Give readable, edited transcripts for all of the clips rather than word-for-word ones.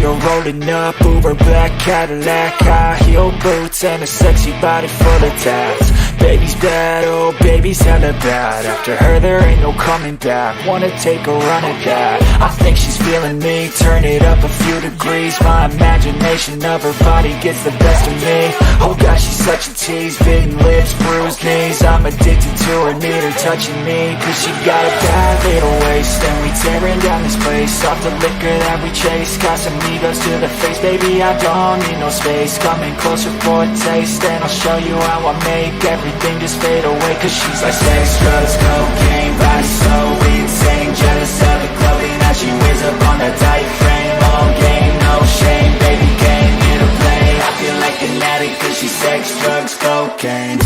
you're rolling up, Uber black Cadillac, high heel boots, and a sexy body full of tats. Baby's bad, oh baby's hella bad. After her there ain't no coming back. Wanna take a run at that. I think she's feeling me, turn it up a few degrees. My imagination of her body gets the best of me. Oh gosh, she's such a tease, bitten lips, bruised knees. I'm addicted to her, need her touching me, cause she got a bad little waist. And we tearing down this place, off the liquor that we chase. Casamigos to the face, baby I don't need no space. Coming closer for a taste, and I'll show you how I make everything just fade away. Cause she's like sex, drugs, cocaine, body so insane. Jealous of the clothing that she wears up on that tight frame. All game, no shame, baby came here to play. I feel like an addict cause she's sex, drugs, cocaine.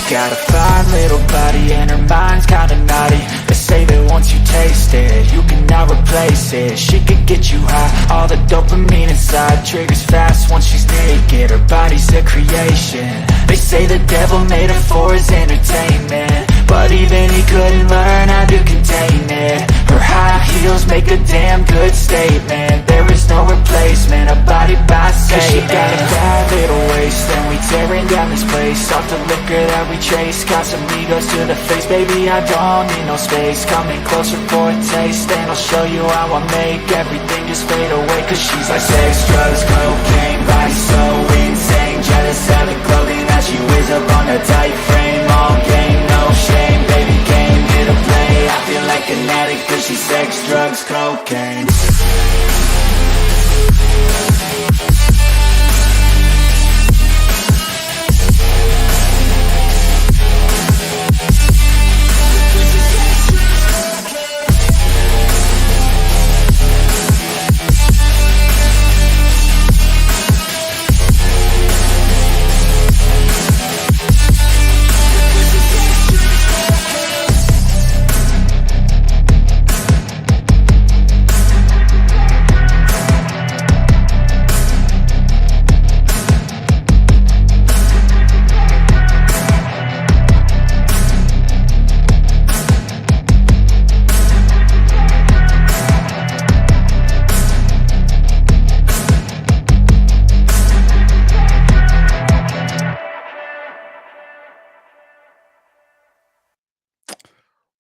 Got a fine little body and her mind's kinda naughty. They say that once you taste it, you cannot replace it. She could get you high, all the dopamine inside triggers fast once she's naked. Her body's a creation. They say the devil made her for his entertainment, but even he couldn't learn how to contain it. Her high heels make a damn good statement. There is no replacement, a body by Satan. She got a bad little waist, and we tearing down this place. Off the liquor that we chase, Casamigos to the face. Baby, I don't need no space. Coming closer for a taste, and I'll show you how I make everything just fade away. Cause she's like sex, drugs, cocaine, body so insane. Jealous of the clothing that she wears up on her tight frame. All game, no shame, baby came here to play. I feel like an addict cause she's sex, drugs, cocaine.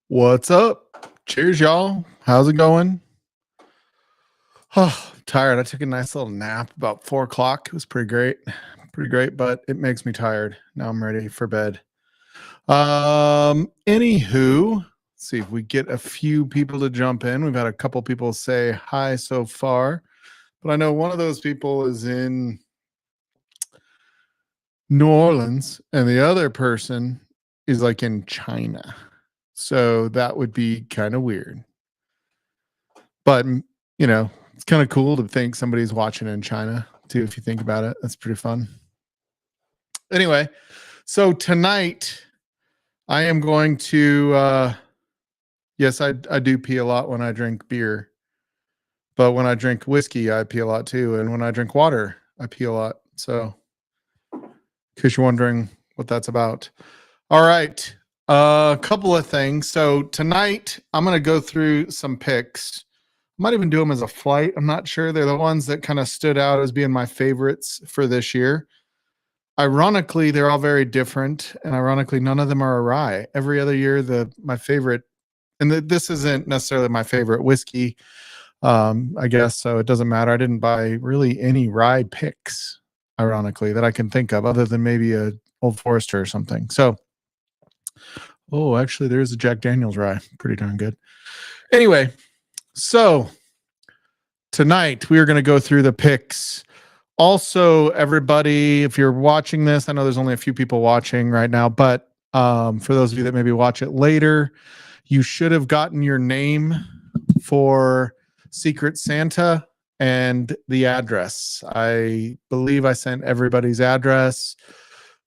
What's up? Cheers, y'all. How's it going? Oh, tired. I took a nice little nap about 4 o'clock. It was pretty great, but it makes me tired. Now I'm ready for bed. Anywho, let's see if we get a few people to jump in. We've had a couple people say hi so far, but I know one of those people is in New Orleans and the other person is like in China. So that would be kind of weird. But, you know, it's kind of cool to think somebody's watching in China, too, if you think about it. That's pretty fun. Anyway, so tonight I am going to, yes, I do pee a lot when I drink beer. But when I drink whiskey, I pee a lot, too. And when I drink water, I pee a lot. So, in case you're wondering what that's about. All right. A couple of things. So tonight I'm going to go through some picks. I might even do them as a flight. I'm not sure. They're the ones that kind of stood out as being my favorites for this year. Ironically, they're all very different. And ironically, none of them are a rye. Every other year, my favorite, and this isn't necessarily my favorite whiskey, I guess. So it doesn't matter. I didn't buy really any rye picks, ironically, that I can think of other than maybe a Old Forester or something. So, oh, actually, there's a Jack Daniel's rye. Pretty darn good. Anyway, so tonight we are going to go through the picks. Also, everybody, if you're watching this, I know there's only a few people watching right now, but for those of you that maybe watch it later, you should have gotten your name for Secret Santa and the address. I believe I sent everybody's address.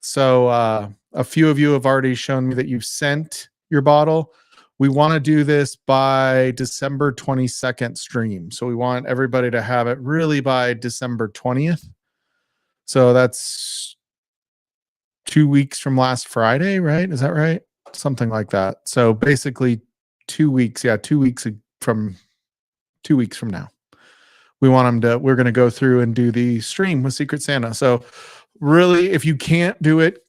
So a few of you have already shown me that you've sent your bottle. We want to do this by December 22nd stream. So we want everybody to have it really by December 20th. So that's 2 weeks from last Friday, right? Is that right? Something like that. So basically 2 weeks. Yeah, 2 weeks from 2 weeks from now. We want them to, we're going to go through and do the stream with Secret Santa. So really, if you can't do it,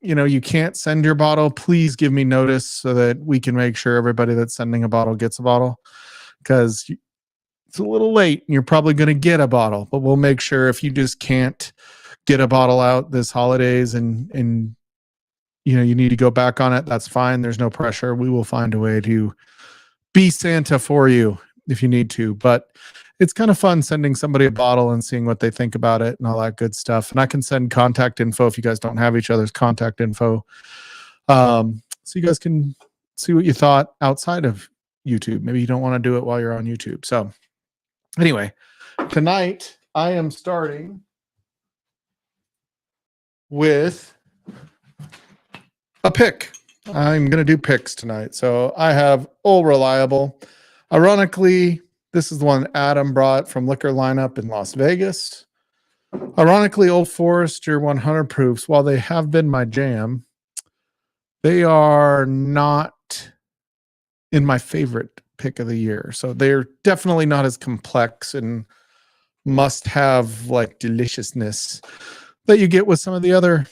you can't send your bottle, please give me notice so that we can make sure everybody that's sending a bottle gets a bottle, because it's a little late and you're probably going to get a bottle, but we'll make sure if you just can't get a bottle out this holidays and you need to go back on it, that's fine. There's no pressure. We will find a way to be Santa for you if you need to, but it's kind of fun sending somebody a bottle and seeing what they think about it and all that good stuff. And I can send contact info if you guys don't have each other's contact info. So you guys can see what you thought outside of YouTube. Maybe you don't want to do it while you're on YouTube. So anyway, tonight I am starting with a pick. I'm going to do picks tonight. So I have Old Reliable. Ironically, this is the one Adam brought from Liquor Lineup in Las Vegas. Ironically, Old Forester 100 proofs, while they have been my jam, they are not in my favorite pick of the year. So they're definitely not as complex and must have like deliciousness that you get with some of the other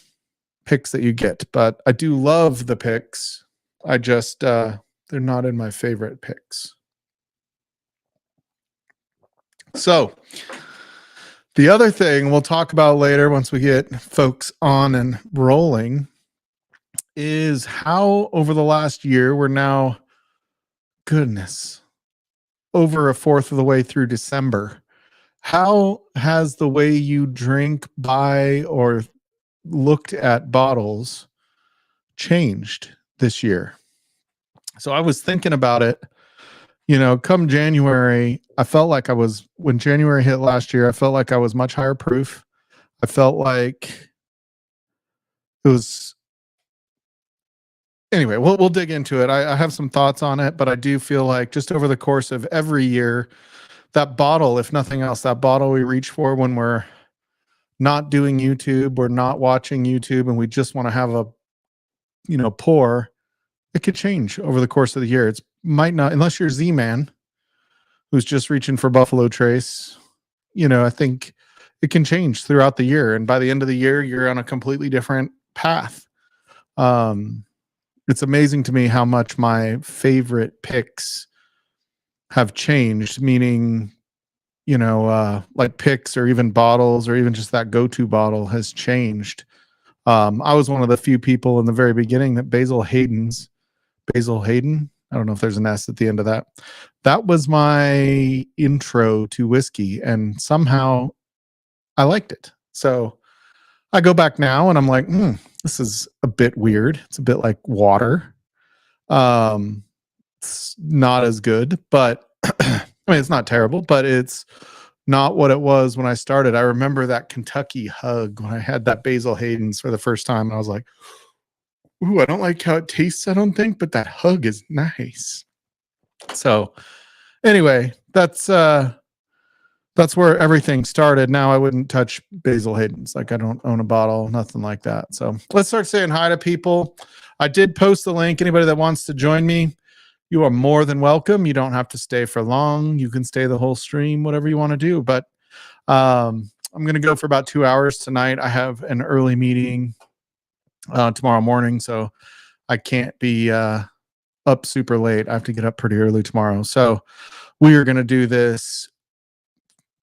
picks that you get. But I do love the picks. I just, they're not in my favorite picks. So the other thing we'll talk about later once we get folks on and rolling is how over the last year, we're now, goodness, over a fourth of the way through December. How has the way you drink, buy, or looked at bottles changed this year? So I was thinking about it. Come January, I felt like when January hit last year, I felt like I was much higher proof. I felt like it was, anyway, we'll dig into it. I have some thoughts on it, but I do feel like just over the course of every year, that bottle, if nothing else, that bottle we reach for when we're not doing YouTube or not watching YouTube and we just want to have a, pour, it could change over the course of the year. It might not, unless you're Z-Man, who's just reaching for Buffalo Trace. I think it can change throughout the year. And by the end of the year, you're on a completely different path. It's amazing to me how much my favorite picks have changed, meaning, like picks or even bottles or even just that go-to bottle has changed. I was one of the few people in the very beginning that Basil Hayden, I don't know if there's an S at the end of that. That was my intro to whiskey, and somehow I liked it. So I go back now and I'm like, this is a bit weird. It's a bit like water. It's not as good, but I mean, it's not terrible, but it's not what it was when I started. I remember that Kentucky hug when I had that Basil Hayden's for the first time. And I was like, ooh, I don't like how it tastes, I don't think, but that hug is nice. So anyway, that's where everything started. Now I wouldn't touch Basil Hayden's. Like, I don't own a bottle, nothing like that. So let's start saying hi to people. I did post the link. Anybody that wants to join me, you are more than welcome. You don't have to stay for long. You can stay the whole stream, whatever you want to do. But I'm going to go for about 2 hours tonight. I have an early meeting tomorrow morning, so I can't be up super late. I have to get up pretty early tomorrow. So we are going to do this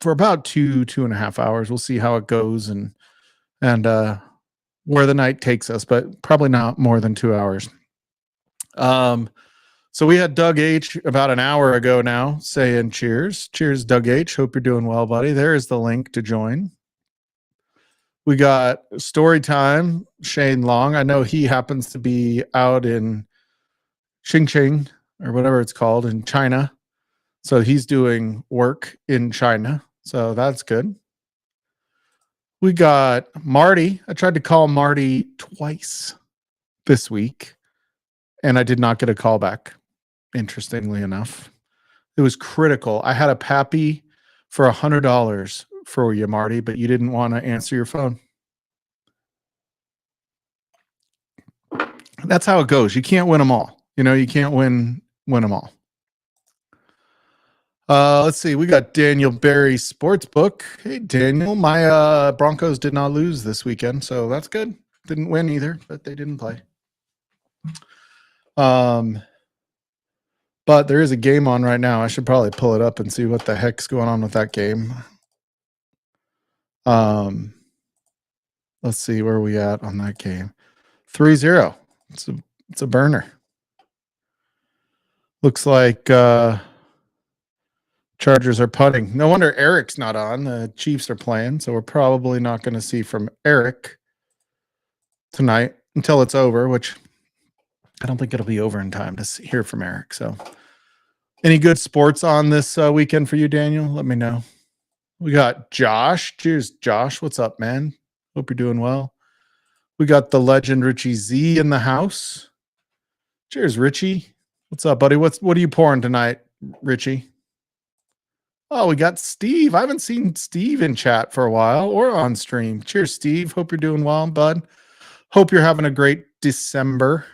for about 2.5 hours. We'll see how it goes and where the night takes us, but probably not more than 2 hours. So we had Doug H about an hour ago now saying cheers. Cheers, Doug H. Hope you're doing well, buddy. There is the link to join. We got story time, Shane Long. I know he happens to be out in Xinjiang or whatever it's called in China. So he's doing work in China. So that's good. We got Marty. I tried to call Marty twice this week, and I did not get a call back, interestingly enough. It was critical. I had a pappy for $100 for you, Marty, but you didn't want to answer your phone. That's how it goes. You can't win them all. You can't win them all. Let's see. We got Daniel Berry Sportsbook. Hey, Daniel, my Broncos did not lose this weekend, so that's good. Didn't win either, but they didn't play. But there is a game on right now. I should probably pull it up and see what the heck's going on with that game. Let's see where are we at on that game. 3-0. It's a burner. Looks like Chargers are putting. No wonder Eric's not on. The Chiefs are playing, so we're probably not going to see from Eric tonight until it's over, which I don't think it'll be over in time to hear from Eric. So, any good sports on this weekend for you, Daniel? Let me know. We got Josh. Cheers, Josh. What's up, man? Hope you're doing well. We got the legend Richie Z in the house. Cheers, Richie. What's up, buddy? What are you pouring tonight, Richie? Oh, we got Steve. I haven't seen Steve in chat for a while or on stream. Cheers, Steve. Hope you're doing well, bud. Hope you're having a great December.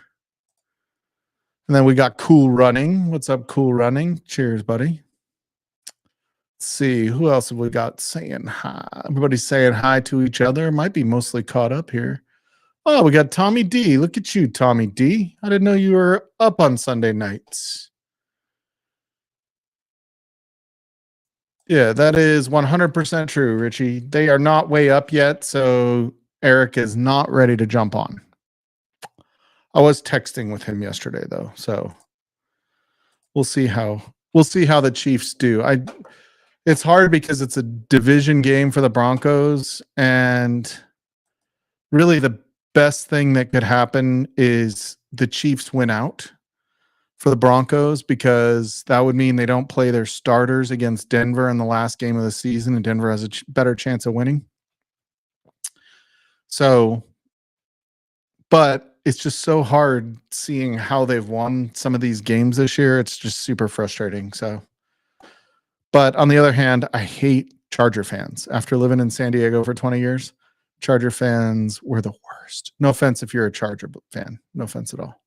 And then we got Cool Running. What's up, Cool Running? Cheers, buddy. Let's see. Who else have we got saying hi? Everybody's saying hi to each other. Might be mostly caught up here. Oh, we got Tommy D. Look at you, Tommy D. I didn't know you were up on Sunday nights. Yeah, that is 100% true, Richie. They are not way up yet, so Eric is not ready to jump on. I was texting with him yesterday, though, so we'll see how the Chiefs do. It's hard because it's a division game for the Broncos, and really the best thing that could happen is the Chiefs win out for the Broncos, because that would mean they don't play their starters against Denver in the last game of the season, and Denver has a better chance of winning. So, but it's just so hard seeing how they've won some of these games this year. It's just super frustrating. So, but on the other hand, I hate Charger fans. After living in San Diego for 20 years, Charger fans were the worst. No offense if you're a Charger fan. No offense at all.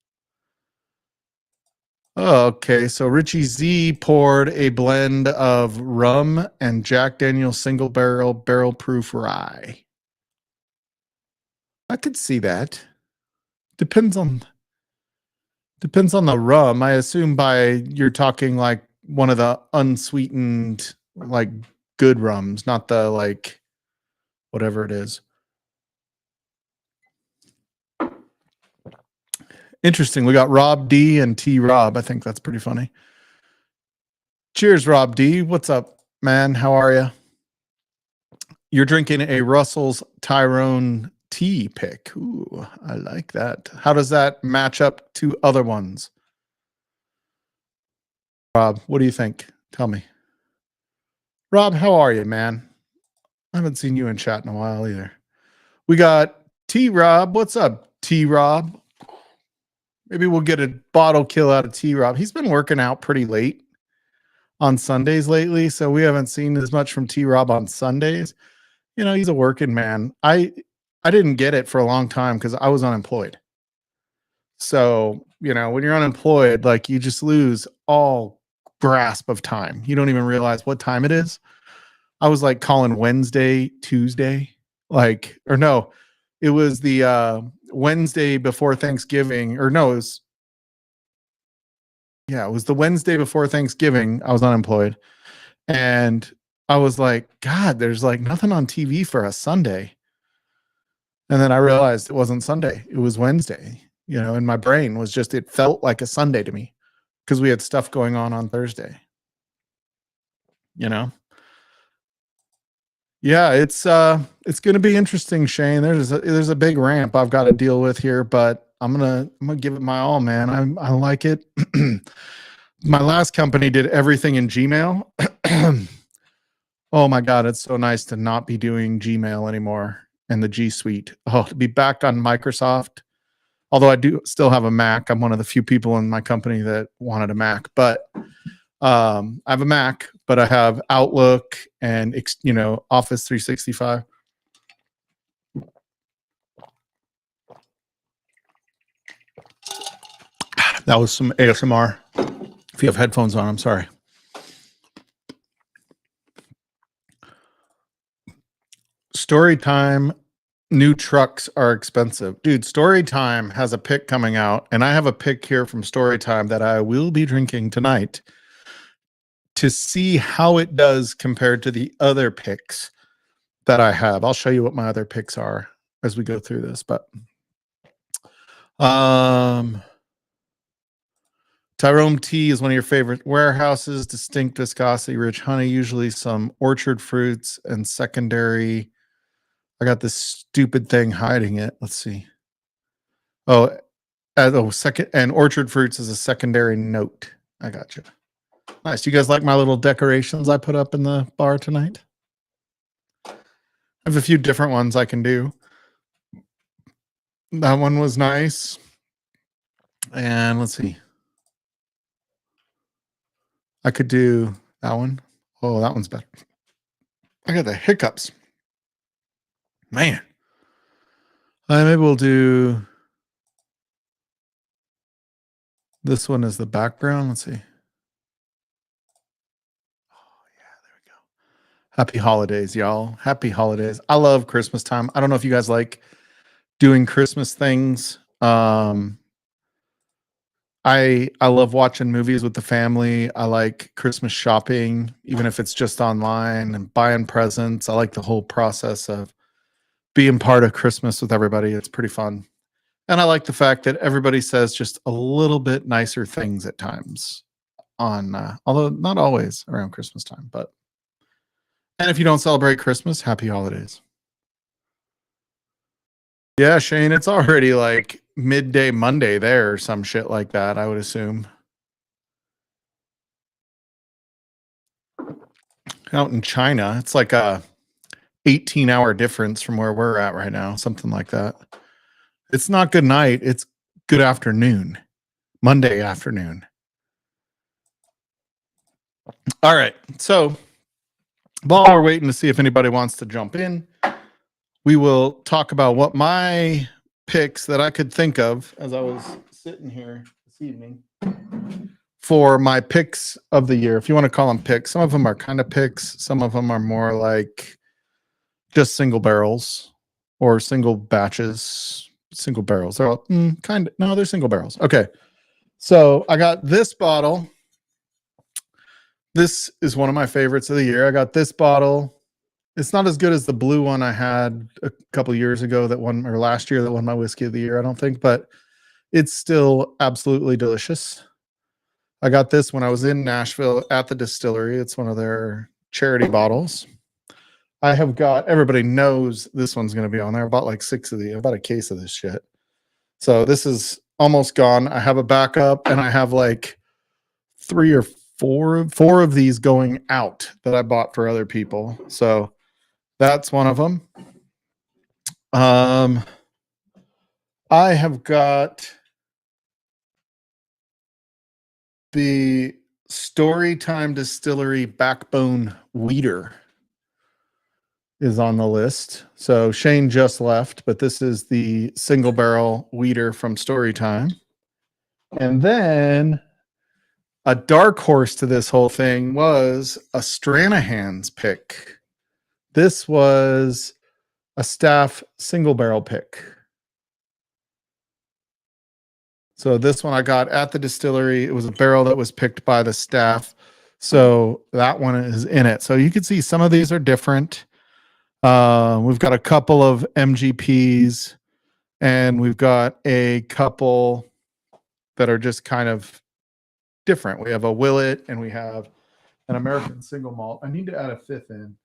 Okay, so Richie Z poured a blend of rum and Jack Daniel's single barrel proof rye. I could see that. Depends on the rum. I assume you're talking like one of the unsweetened, like good rums, not the like whatever it is. Interesting. We got Rob D and T Rob. I think that's pretty funny. Cheers, Rob D. What's up, man? How are you? You're drinking a Russell's Tyrone tea pick. Ooh, I like that. How does that match up to other ones? Rob, what do you think? Tell me. Rob, how are you, man? I haven't seen you in chat in a while either. We got T Rob. What's up, T Rob? Maybe we'll get a bottle kill out of T Rob. He's been working out pretty late on Sundays lately, so we haven't seen as much from T Rob on Sundays. He's a working man. I didn't get it for a long time because I was unemployed. So, when you're unemployed, like you just lose all grasp of time. You don't even realize what time it is. I was like calling Wednesday, Tuesday, it was the Wednesday before Thanksgiving, it was the Wednesday before Thanksgiving. I was unemployed, and I was like, God, there's like nothing on TV for a Sunday. And then I realized it wasn't Sunday. It was Wednesday, and my brain was it felt like a Sunday to me because we had stuff going on Thursday, Yeah, it's going to be interesting, Shane. There's a big ramp I've got to deal with here, but I'm going to give it my all, man. I like it. My last company did everything in Gmail. Oh my God, it's so nice to not be doing Gmail anymore and the G Suite. Oh, to be back on Microsoft. Although I do still have a Mac. I'm one of the few people in my company that wanted a Mac, but I have a Mac, but I have Outlook and Office 365. That was some ASMR. If you have headphones on, I'm sorry. Story time. New trucks are expensive. Dude, Storytime has a pick coming out, and I have a pick here from Storytime that I will be drinking tonight to see how it does compared to the other picks that I have. I'll show you what my other picks are as we go through this, but Tyrone tea is one of your favorite warehouses, distinct viscosity, rich honey, usually some orchard fruits and secondary. I got this stupid thing hiding it. Let's see. Second, and orchard fruits is a secondary note. I got you. Nice. You guys like my little decorations I put up in the bar tonight? I have a few different ones I can do. That one was nice. And let's see. I could do that one. Oh, that one's better. I got the hiccups. Man. Maybe we'll do this one as the background. Let's see. Oh, yeah, there we go. Happy holidays, y'all. Happy holidays. I love Christmas time. I don't know if you guys like doing Christmas things. I love watching movies with the family. I like Christmas shopping, even if it's just online and buying presents. I like the whole process of being part of Christmas with everybody. It's pretty fun. And I like the fact that everybody says just a little bit nicer things at times on although not always around Christmas time, but and if you don't celebrate Christmas, happy holidays. Yeah, Shane, it's already like midday Monday there or some shit like that, I would assume. Out in China, it's like a 18-hour difference from where we're at right now, something like that. It's not good night, it's good afternoon. Monday afternoon. All right. So while we're waiting to see if anybody wants to jump in, we will talk about what my picks that I could think of as I was sitting here this evening for my picks of the year. If you want to call them picks, some of them are kind of picks, some of them are more like just single barrels or single batches, single barrels. They're all kind of, no, they're single barrels. Okay. So I got this bottle. This is one of my favorites of the year. I got this bottle. It's not as good as the blue one I had a couple years ago that won, or last year that won my whiskey of the year, I don't think, but it's still absolutely delicious. I got this when I was in Nashville at the distillery. It's one of their charity bottles. I have got, everybody knows this one's going to be on there. I bought like 6 of these. I bought a case of this shit. So this is almost gone. I have a backup and I have like 3 or 4 of these going out that I bought for other people. So that's one of them. I have got the Storytime Distillery Backbone Weeder is on the list. So Shane just left, but this is the single barrel weeder from Storytime. And then a dark horse to this whole thing was a Stranahan's pick. This was a staff single barrel pick. So this one I got at the distillery. It was a barrel that was picked by the staff. So that one is in it. So you can see some of these are different. We've got a couple of MGPs and we've got a couple that are just kind of different. We have a Willet and we have an American single malt. I need to add a 5th in.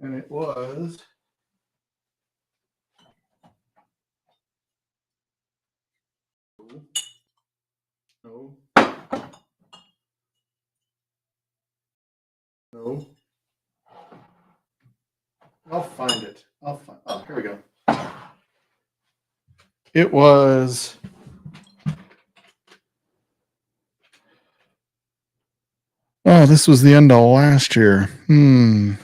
And it was no. I'll find it. Oh, here we go. It was. Oh, this was the end of last year. Not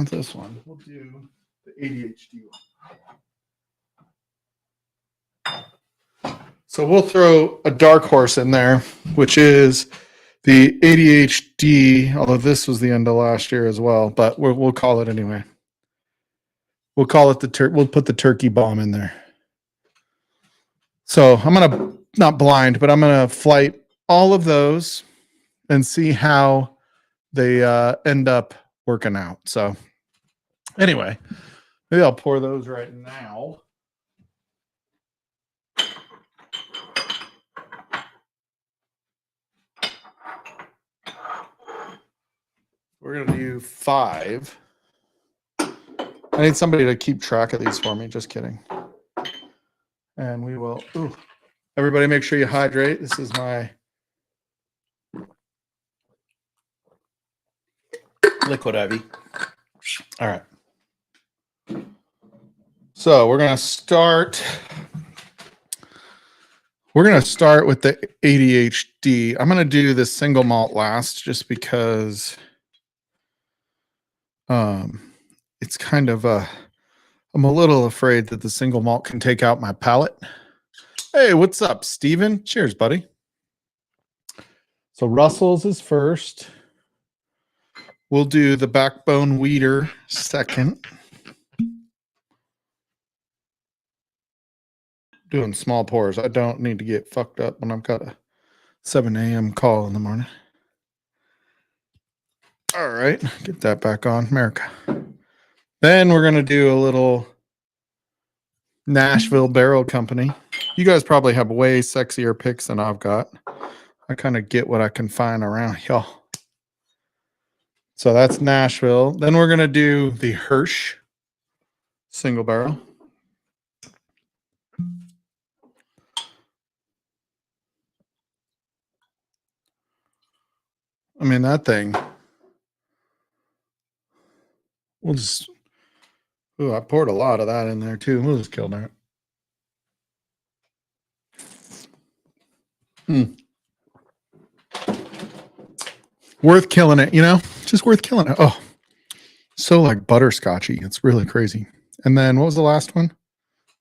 this one. We'll do the ADHD one. So we'll throw a dark horse in there, which is the ADHD, although this was the end of last year as well, but we'll call it anyway. We'll call it we'll put the turkey bomb in there. So I'm going to, not blind, but I'm going to flight all of those and see how they end up working out. So anyway, maybe I'll pour those right now. We're going to do 5. I need somebody to keep track of these for me. Just kidding. And we will. Ooh. Everybody make sure you hydrate. This is my liquid IV. All right. So we're going to start. We're going to start with the ADHD. I'm going to do this single malt last just because it's kind of I'm a little afraid that the single malt can take out my palate. Hey, what's up, Steven? Cheers, buddy. So Russell's is first. We'll do the Backbone Weeder second. Doing small pours. I don't need to get fucked up when I've got a 7 a.m. call in the morning. All right, get that back on, America. Then we're going to do a little Nashville Barrel Company. You guys probably have way sexier picks than I've got. I kind of get what I can find around y'all. So that's Nashville. Then we're going to do the Hirsch single barrel. I mean, that thing. We'll just. Ooh, I poured a lot of that in there too. We'll just kill that. Worth killing it, you know? Just worth killing it. Oh, so like butterscotchy. It's really crazy. And then what was the last one?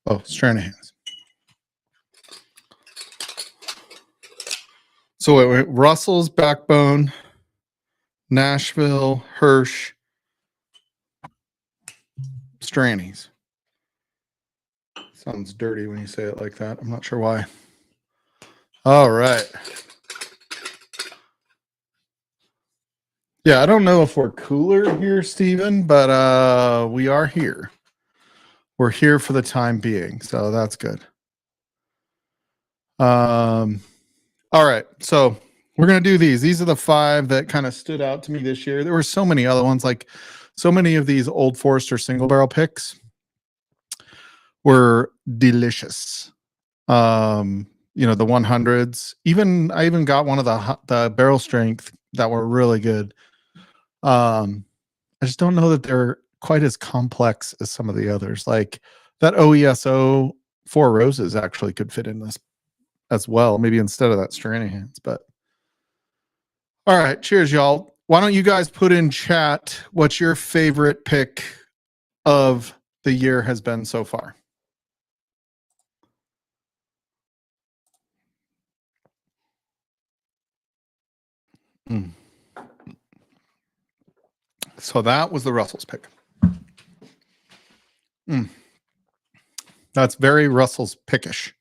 Oh, Stranahan's. So wait, Russell's, Backbone, Nashville, Hirsch, Stranny's. Sounds dirty when you say it like that. I'm not sure why. All right. Yeah, I don't know if we're cooler here, Steven, but we are here. We're here for the time being, so that's good. All right, so we're going to do these. These are the 5 that kind of stood out to me this year. There were so many other ones, like so many of these Old Forester single barrel picks were delicious. You know, the 100s. I even got one of the barrel strength that were really good. I just don't know that they're quite as complex as some of the others. Like that OESO 4 Roses actually could fit in this as well, maybe instead of that Stranahan's. But all right, cheers, y'all. Why don't you guys put in chat what your favorite pick of the year has been so far? So that was the Russell's pick. That's very Russell's pickish.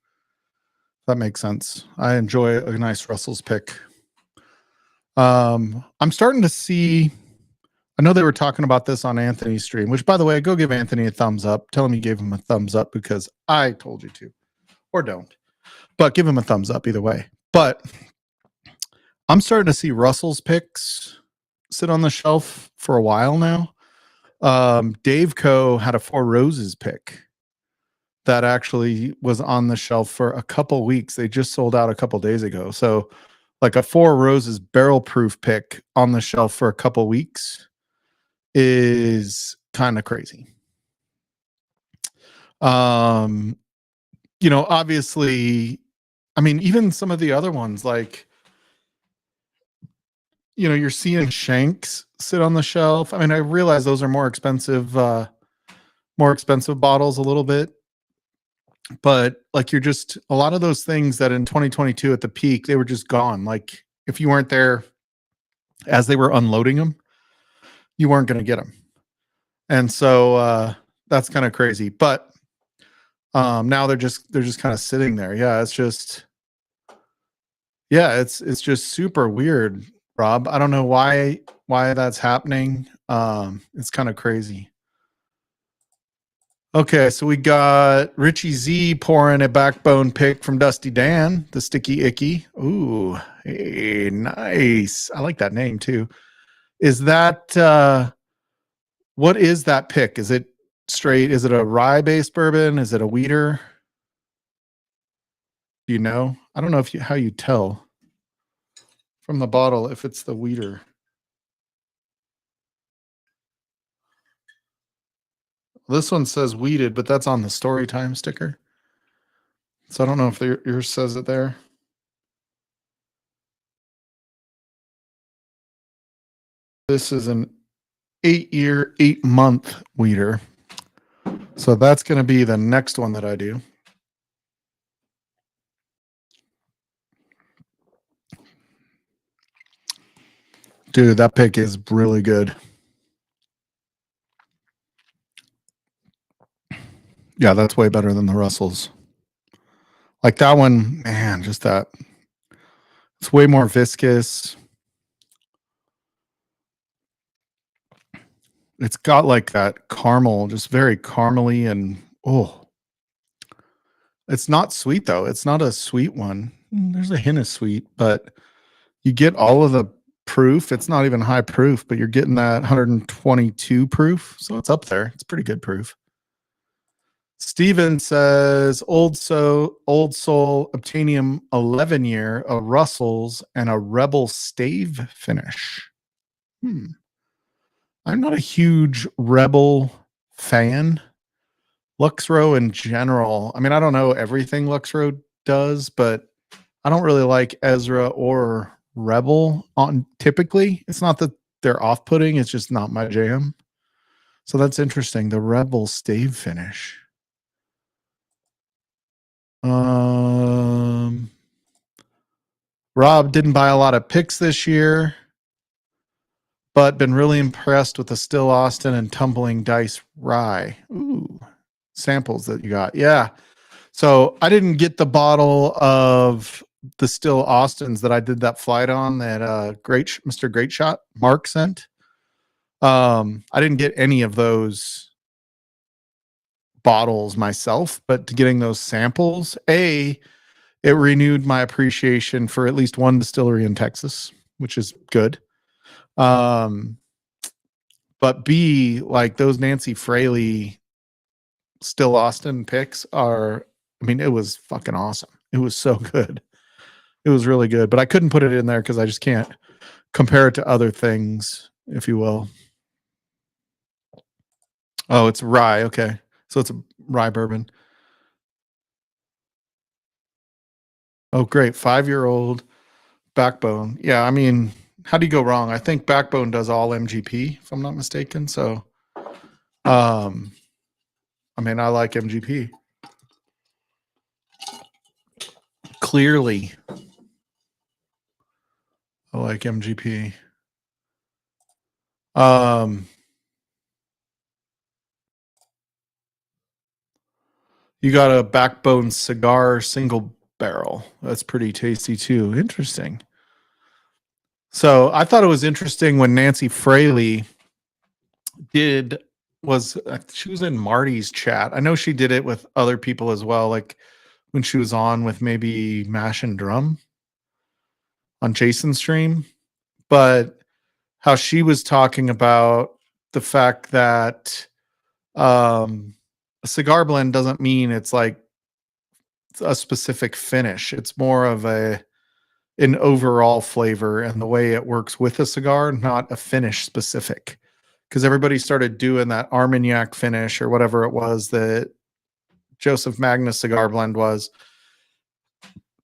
That makes sense. I enjoy a nice Russell's pick. I'm starting to see. I know they were talking about this on Anthony's stream, which, by the way, go give Anthony a thumbs up. Tell him you gave him a thumbs up because I told you to, or don't. But give him a thumbs up either way. But I'm starting to see Russell's picks sit on the shelf for a while now. Dave Co had a 4 Roses pick that actually was on the shelf for a couple weeks. They just sold out a couple days ago. So like a 4 Roses barrel proof pick on the shelf for a couple weeks is kind of crazy. Um, obviously, I mean, even some of the other ones, like, you're seeing Shanks sit on the shelf. I mean, I realize those are more expensive bottles a little bit, but like you're just a lot of those things that in 2022 at the peak, they were just gone. Like if you weren't there as they were unloading them, you weren't going to get them. And so that's kind of crazy. But now they're just kind of sitting there. Yeah, it's just it's just super weird, Rob. I don't know why that's happening. It's kind of crazy. Okay, so we got Richie Z pouring a backbone pick from Dusty Dan, the Sticky Icky. Ooh, hey, nice. I like that name too. Is that what is that pick? Is it straight? Is it a rye based bourbon? Is it a wheater? Do you know? I don't know how you tell from the bottle if it's the wheater. This one says wheated, but that's on the story time sticker. So I don't know if yours says it there. This is an 8-year, 8-month wheater. So that's going to be the next one that I do. Dude, that pick is really good. Yeah, that's way better than the Russells. Like that one, man, just that. It's way more viscous. It's got like that caramel, just very caramely and it's not sweet though. It's not a sweet one. There's a hint of sweet, but you get all of the proof. It's not even high proof, but you're getting that 122 proof. So it's up there. It's pretty good proof. Steven says Old Soul Obtanium 11 year, a Russell's, and a Rebel Stave finish. I'm not a huge Rebel fan. Luxro in general. I mean, I don't know everything Luxro does, but I don't really like Ezra or Rebel on typically. It's not that they're off-putting, it's just not my jam. So that's interesting. The Rebel Stave finish. Rob didn't buy a lot of picks this year, but been really impressed with the Still Austin and Tumbling Dice Rye. Ooh, samples that you got. Yeah. So I didn't get the bottle of the Still Austins that I did that flight on that Mr. Great Shot Mark sent. I didn't get any of those bottles myself, but getting those samples, it renewed my appreciation for at least one distillery in Texas, which is good. But B, like those Nancy Fraley Still Austin picks are, I mean, it was fucking awesome. It was so good. It was really good, but I couldn't put it in there because I just can't compare it to other things, if you will. Oh, it's rye. Okay. So it's a rye bourbon. Oh, great. 5-year-old Backbone. Yeah. I mean, how do you go wrong? I think Backbone does all MGP, if I'm not mistaken. So, I mean, I like MGP. Clearly, I like MGP. You got a Backbone cigar single barrel. That's pretty tasty too. Interesting. So I thought it was interesting when Nancy Fraley she was in Marty's chat. I know she did it with other people as well, like when she was on with maybe Mash and Drum on Jason's stream, but how she was talking about the fact that a cigar blend doesn't mean it's like a specific finish. It's more of an overall flavor and the way it works with a cigar, not a finish specific. because everybody started doing that Armagnac finish or whatever it was that Joseph Magnus cigar blend was,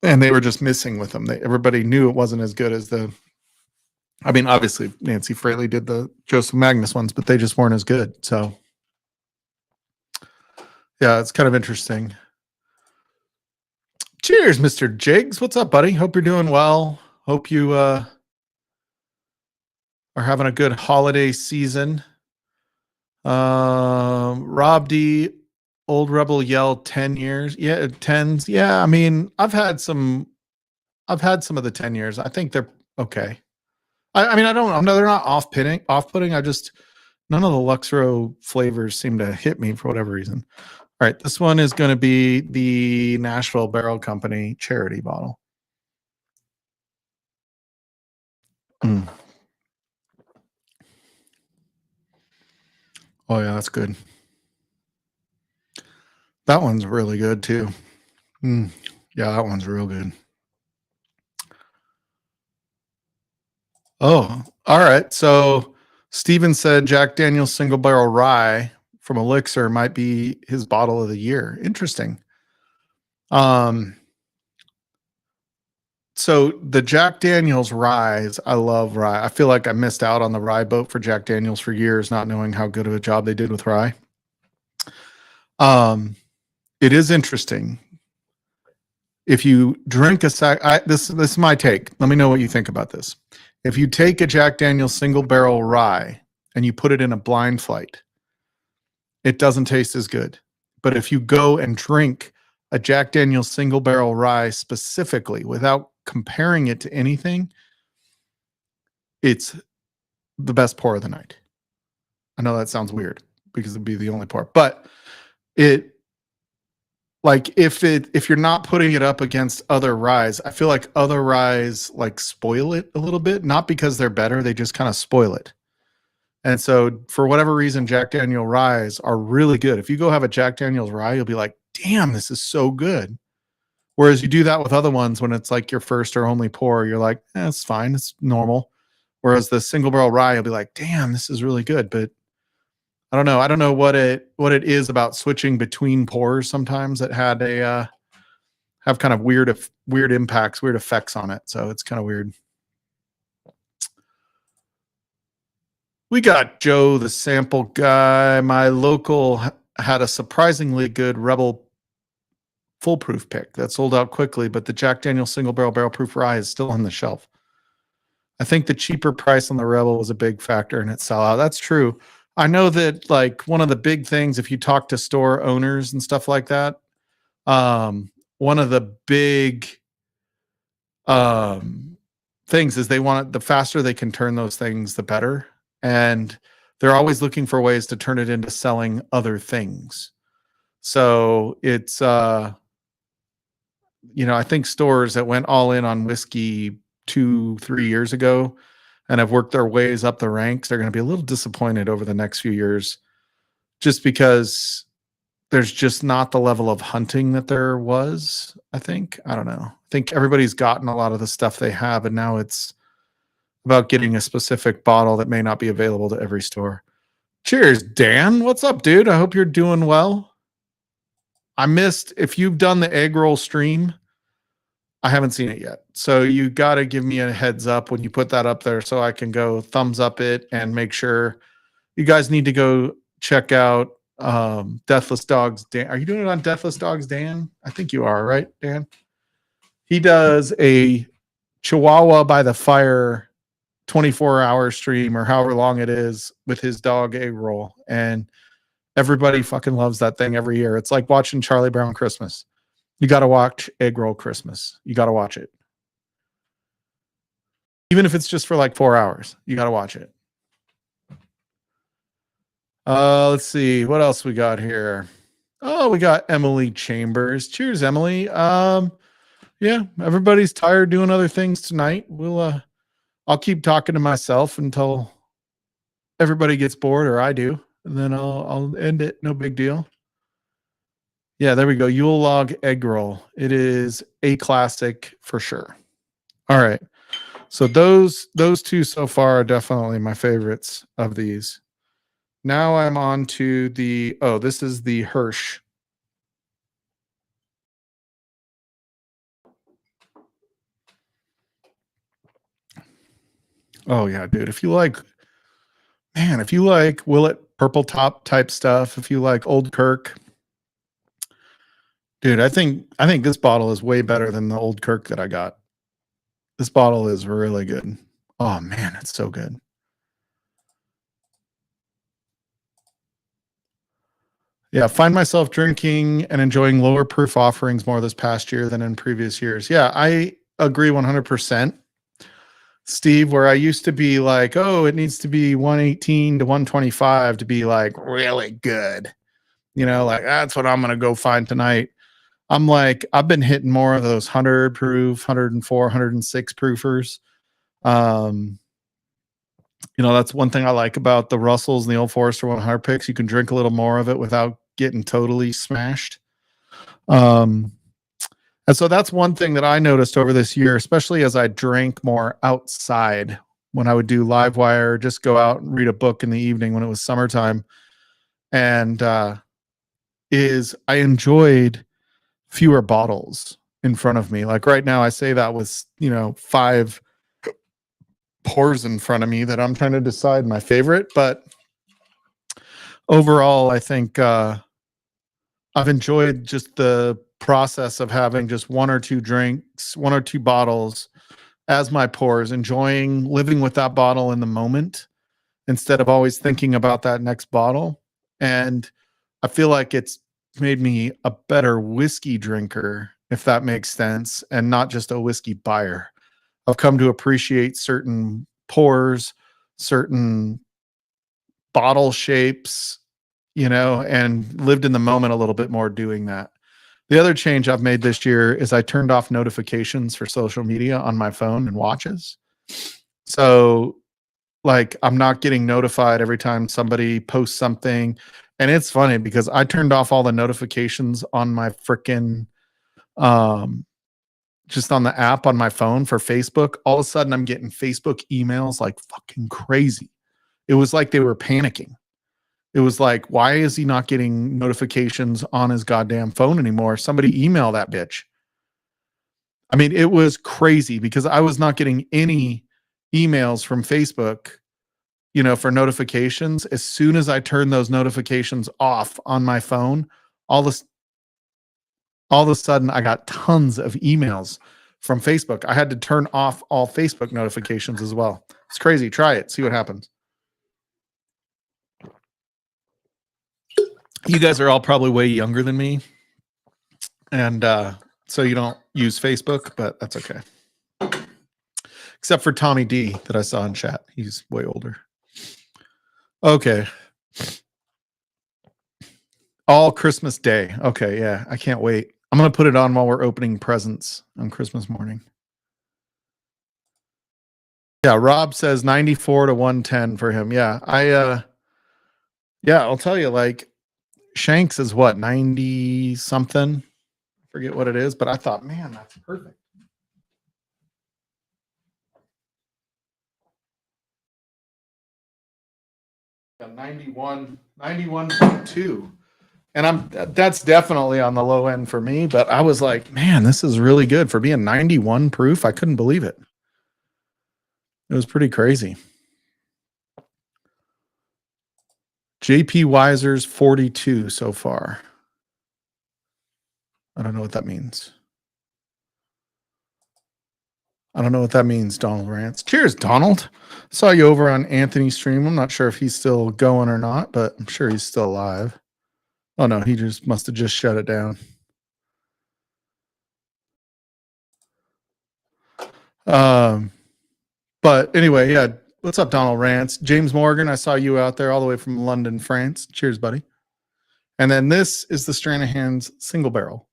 and they were just missing with them. Everybody knew it wasn't as good as the. I mean, obviously Nancy Fraley did the Joseph Magnus ones, but they just weren't as good. So, yeah, it's kind of interesting. Cheers, Mr. Jigs. What's up, buddy? Hope you're doing well. Hope you are having a good holiday season. Rob D, Old Rebel Yell, 10 years. Yeah, 10s. Yeah, I mean, I've had some of the 10 years. I think they're okay. I mean, I don't know. They're not off-putting. I just, none of the Luxro flavors seem to hit me for whatever reason. All right, this one is going to be the Nashville Barrel Company charity bottle. Mm. Oh yeah, that's good. That one's really good too. Yeah, that one's real good. Oh, all right. So Steven said Jack Daniel's Single Barrel Rye from Elixir might be his bottle of the year. Interesting. So the Jack Daniel's ryes, I love rye. I feel like I missed out on the rye boat for Jack Daniel's for years, not knowing how good of a job they did with rye. It is interesting. If you drink this is my take. Let me know what you think about this. If you take a Jack Daniel's single barrel rye and you put it in a blind flight, it doesn't taste as good. But if you go and drink a Jack Daniel's single barrel rye specifically without comparing it to anything, it's the best pour of the night. I know that sounds weird because it'd be the only pour, but it, like, if you're not putting it up against other ryes, I feel like other ryes like spoil it a little bit, not because they're better, they just kind of spoil it. And so for whatever reason, Jack Daniel ryes are really good. If you go have a Jack Daniel's rye, you'll be like, damn, this is so good. Whereas you do that with other ones when it's like your first or only pour, you're like, it's fine, it's normal. Whereas the single barrel rye, you'll be like, damn, this is really good. But I don't know. I don't know what it is about switching between pours sometimes that had a have kind of weird impacts, weird effects on it. So it's kind of weird. We got Joe, the sample guy. My local had a surprisingly good Rebel foolproof pick that sold out quickly, but the Jack Daniel's single barrel proof rye is still on the shelf. I think the cheaper price on the Rebel was a big factor in its sellout. That's true. I know that, like, one of the big things, if you talk to store owners and stuff like that, one of the big things is they want it, the faster they can turn those things, the better. And they're always looking for ways to turn it into selling other things. So it's, I think stores that went all in on whiskey 2-3 years ago and have worked their ways up the ranks, they're going to be a little disappointed over the next few years, just because there's just not the level of hunting that there was. I don't know. I think everybody's gotten a lot of the stuff they have, and now it's about getting a specific bottle that may not be available to every store. Cheers, Dan. What's up, dude? I hope you're doing well. I missed, if you've done the egg roll stream, I haven't seen it yet. So you got to give me a heads up when you put that up there so I can go thumbs up it and make sure. You guys need to go check out Deathless Dogs Dan. Are you doing it on Deathless Dogs Dan? I think you are, right, Dan? He does a Chihuahua by the Fire 24-hour stream or however long it is with his dog egg roll. And everybody fucking loves that thing every year. It's like watching Charlie Brown Christmas. You got to watch Egg Roll Christmas. You got to watch it. Even if it's just for like 4 hours, you got to watch it. Let's see. What else we got here? Oh, we got Emily Chambers. Cheers, Emily. Yeah, everybody's tired doing other things tonight. I'll keep talking to myself until everybody gets bored, or I do, and then I'll end it. No big deal. Yeah, there we go. Yule Log Egg Roll. It is a classic for sure. All right. So those two so far are definitely my favorites of these. Now I'm on to the, oh, this is the Hirsch. Oh yeah, dude. If you like Willet purple top type stuff, if you like Old Kirk, dude, I think this bottle is way better than the Old Kirk that I got. This bottle is really good. Oh man, it's so good. Yeah, find myself drinking and enjoying lower proof offerings more this past year than in previous years. Yeah, I agree 100%. Steve, where I used to be like, oh, it needs to be 118 to 125 to be like really good. You know, like that's what I'm going to go find tonight. I'm like, I've been hitting more of those 100 proof, 104, 106 proofers. You know, that's one thing I like about the Russells and the Old Forester 100 picks. You can drink a little more of it without getting totally smashed. And so that's one thing that I noticed over this year, especially as I drank more outside when I would do live wire, just go out and read a book in the evening when it was summertime. And is I enjoyed fewer bottles in front of me. Like right now, I say that with, 5 pours in front of me that I'm trying to decide my favorite. But overall, I think I've enjoyed just the process of having just 1 or 2 drinks, 1 or 2 bottles as my pours, enjoying living with that bottle in the moment instead of always thinking about that next bottle. And I feel like it's made me a better whiskey drinker, if that makes sense, and not just a whiskey buyer. I've come to appreciate certain pours, certain bottle shapes, and lived in the moment a little bit more doing that. The other change I've made this year is I turned off notifications for social media on my phone and watches. So, like, I'm not getting notified every time somebody posts something. And it's funny because I turned off all the notifications on my freaking just on the app on my phone for Facebook. All of a sudden I'm getting Facebook emails like fucking crazy. It was like they were panicking. It was like, why is he not getting notifications on his goddamn phone anymore? Somebody email that bitch. I mean, it was crazy because I was not getting any emails from Facebook, for notifications. As soon as I turned those notifications off on my phone, all of a sudden I got tons of emails from Facebook. I had to turn off all Facebook notifications as well. It's crazy. Try it. See what happens. You guys are all probably way younger than me. And so you don't use Facebook, but that's okay. Except for Tommy D that I saw in chat. He's way older. Okay. All Christmas Day. Okay, yeah. I can't wait. I'm going to put it on while we're opening presents on Christmas morning. Yeah, Rob says 94 to 110 for him. Yeah, I'll tell you, like, Shanks is what, 90 something? I forget what it is, but I thought, man, that's perfect. Yeah, 91.2. And that's definitely on the low end for me, but I was like, man, this is really good for being 91 proof. I couldn't believe it. It was pretty crazy. JP Weiser's 42 so far. I don't know what that means. Donald Rants. Cheers, Donald. Saw you over on Anthony's stream. I'm not sure if he's still going or not, but I'm sure he's still alive. Oh no, he just must have just shut it down. But anyway, yeah. What's up, Donald Rants? James Morgan, I saw you out there all the way from London, France. Cheers, buddy. And then this is the Stranahan's single barrel.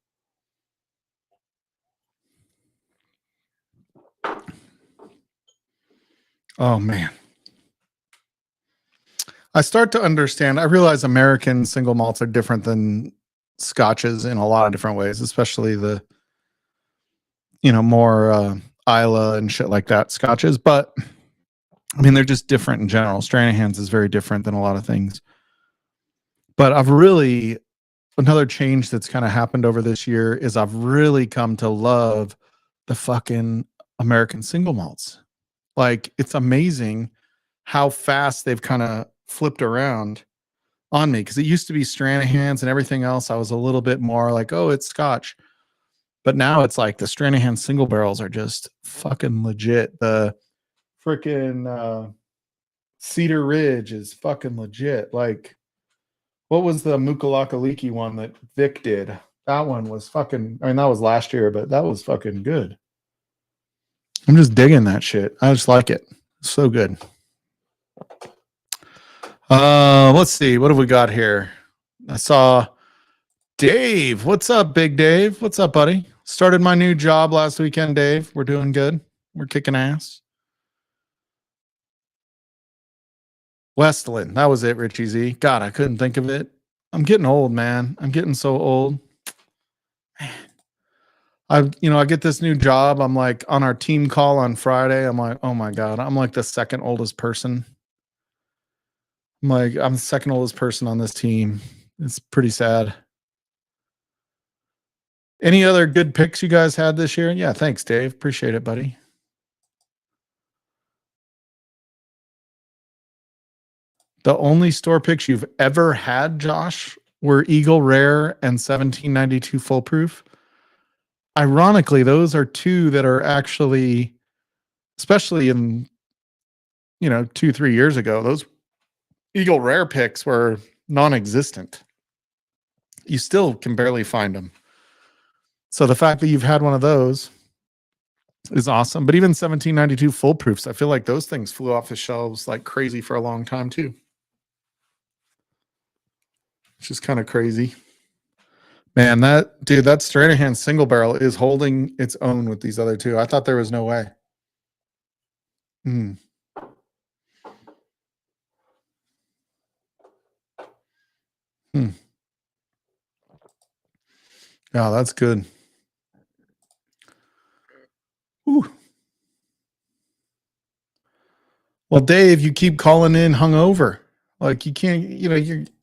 Oh man. I start to understand. I realize American single malts are different than scotches in a lot of different ways, especially the more Isla and shit like that scotches, but I mean, they're just different in general. Stranahan's is very different than a lot of things. But another change that's kind of happened over this year is I've really come to love the fucking American single malts. Like, it's amazing how fast they've kind of flipped around on me, because it used to be Stranahan's and everything else. I was a little bit more like, oh, it's Scotch. But now it's like the Stranahan single barrels are just fucking legit. The freaking Cedar Ridge is fucking legit. Like, what was the Mukalakaliki one that Vic did? That one was fucking, I mean, that was last year, but that was fucking good. I'm just digging that shit. I just like it. So good. Let's see. What have we got here? I saw Dave. What's up, Big Dave? What's up, buddy? Started my new job last weekend, Dave. We're doing good. We're kicking ass. Westland. That was it, Richie Z. God, I couldn't think of it. I'm getting old, man. I'm getting so old. I get this new job. I'm like on our team call on Friday. I'm like, oh my God, I'm like the second oldest person. I'm the second oldest person on this team. It's pretty sad. Any other good picks you guys had this year? Yeah, thanks, Dave. Appreciate it, buddy. The only store picks you've ever had, Josh, were Eagle Rare and 1792 Full Proof. Ironically, those are two that are actually, especially in 2-3 years ago, those Eagle Rare picks were non-existent. You still can barely find them. So the fact that you've had one of those is awesome. But even 1792 Full Proofs, I feel like those things flew off the shelves like crazy for a long time too. Which is kind of crazy. Man, that Stranahan single barrel is holding its own with these other two. I thought there was no way. Hmm. Hmm. Yeah, that's good. Ooh. Well, Dave, you keep calling in hungover. Like, you can't,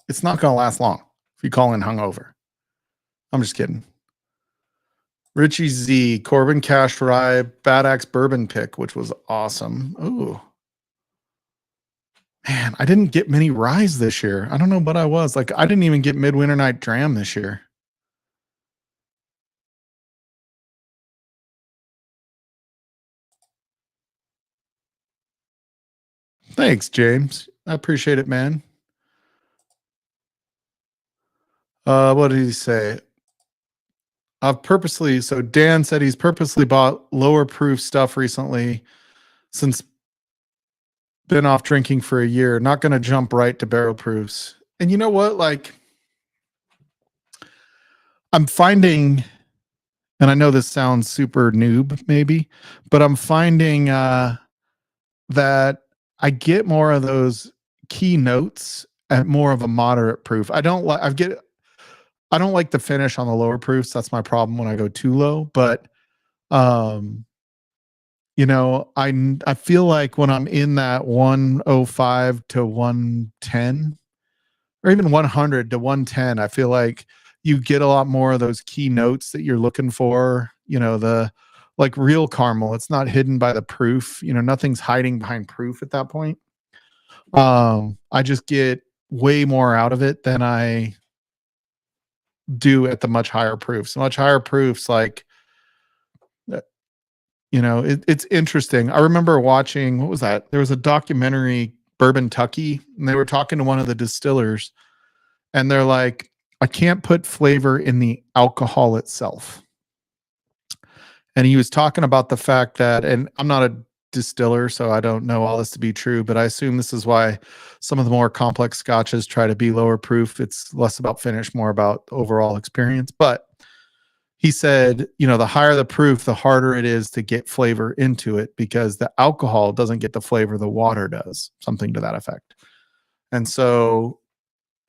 it's not going to last long if you call in hungover. I'm just kidding. Richie Z, Corbin Cash Rye, Bad Axe Bourbon pick, which was awesome. Ooh. Man, I didn't get many ryes this year. I don't know what I was. Like, I didn't even get Midwinter Night Dram this year. Thanks, James. I appreciate it, man. What did he say? So Dan said he's purposely bought lower proof stuff recently since been off drinking for a year. Not going to jump right to barrel proofs. And you know what? Like, I'm finding, and I know this sounds super noob maybe, but I'm finding that I get more of those key notes at more of a moderate proof. I don't like the finish on the lower proofs. That's my problem when I go too low. But I feel like when I'm in that 105 to 110 or even 100 to 110, I feel like you get a lot more of those key notes that you're looking for. The like real caramel. It's not hidden by the proof. Nothing's hiding behind proof at that point. I just get way more out of it than I do at the much higher proofs. Much higher proofs, like, it's interesting. I remember watching, what was that? There was a documentary, Bourbon Tucky, and they were talking to one of the distillers, and they're like, I can't put flavor in the alcohol itself. And he was talking about the fact that, and I'm not a distiller, so I don't know all this to be true, but I assume this is why some of the more complex scotches try to be lower proof. It's less about finish, more about overall experience. But he said, the higher the proof, the harder it is to get flavor into it, because the alcohol doesn't get the flavor, the water does, something to that effect. And so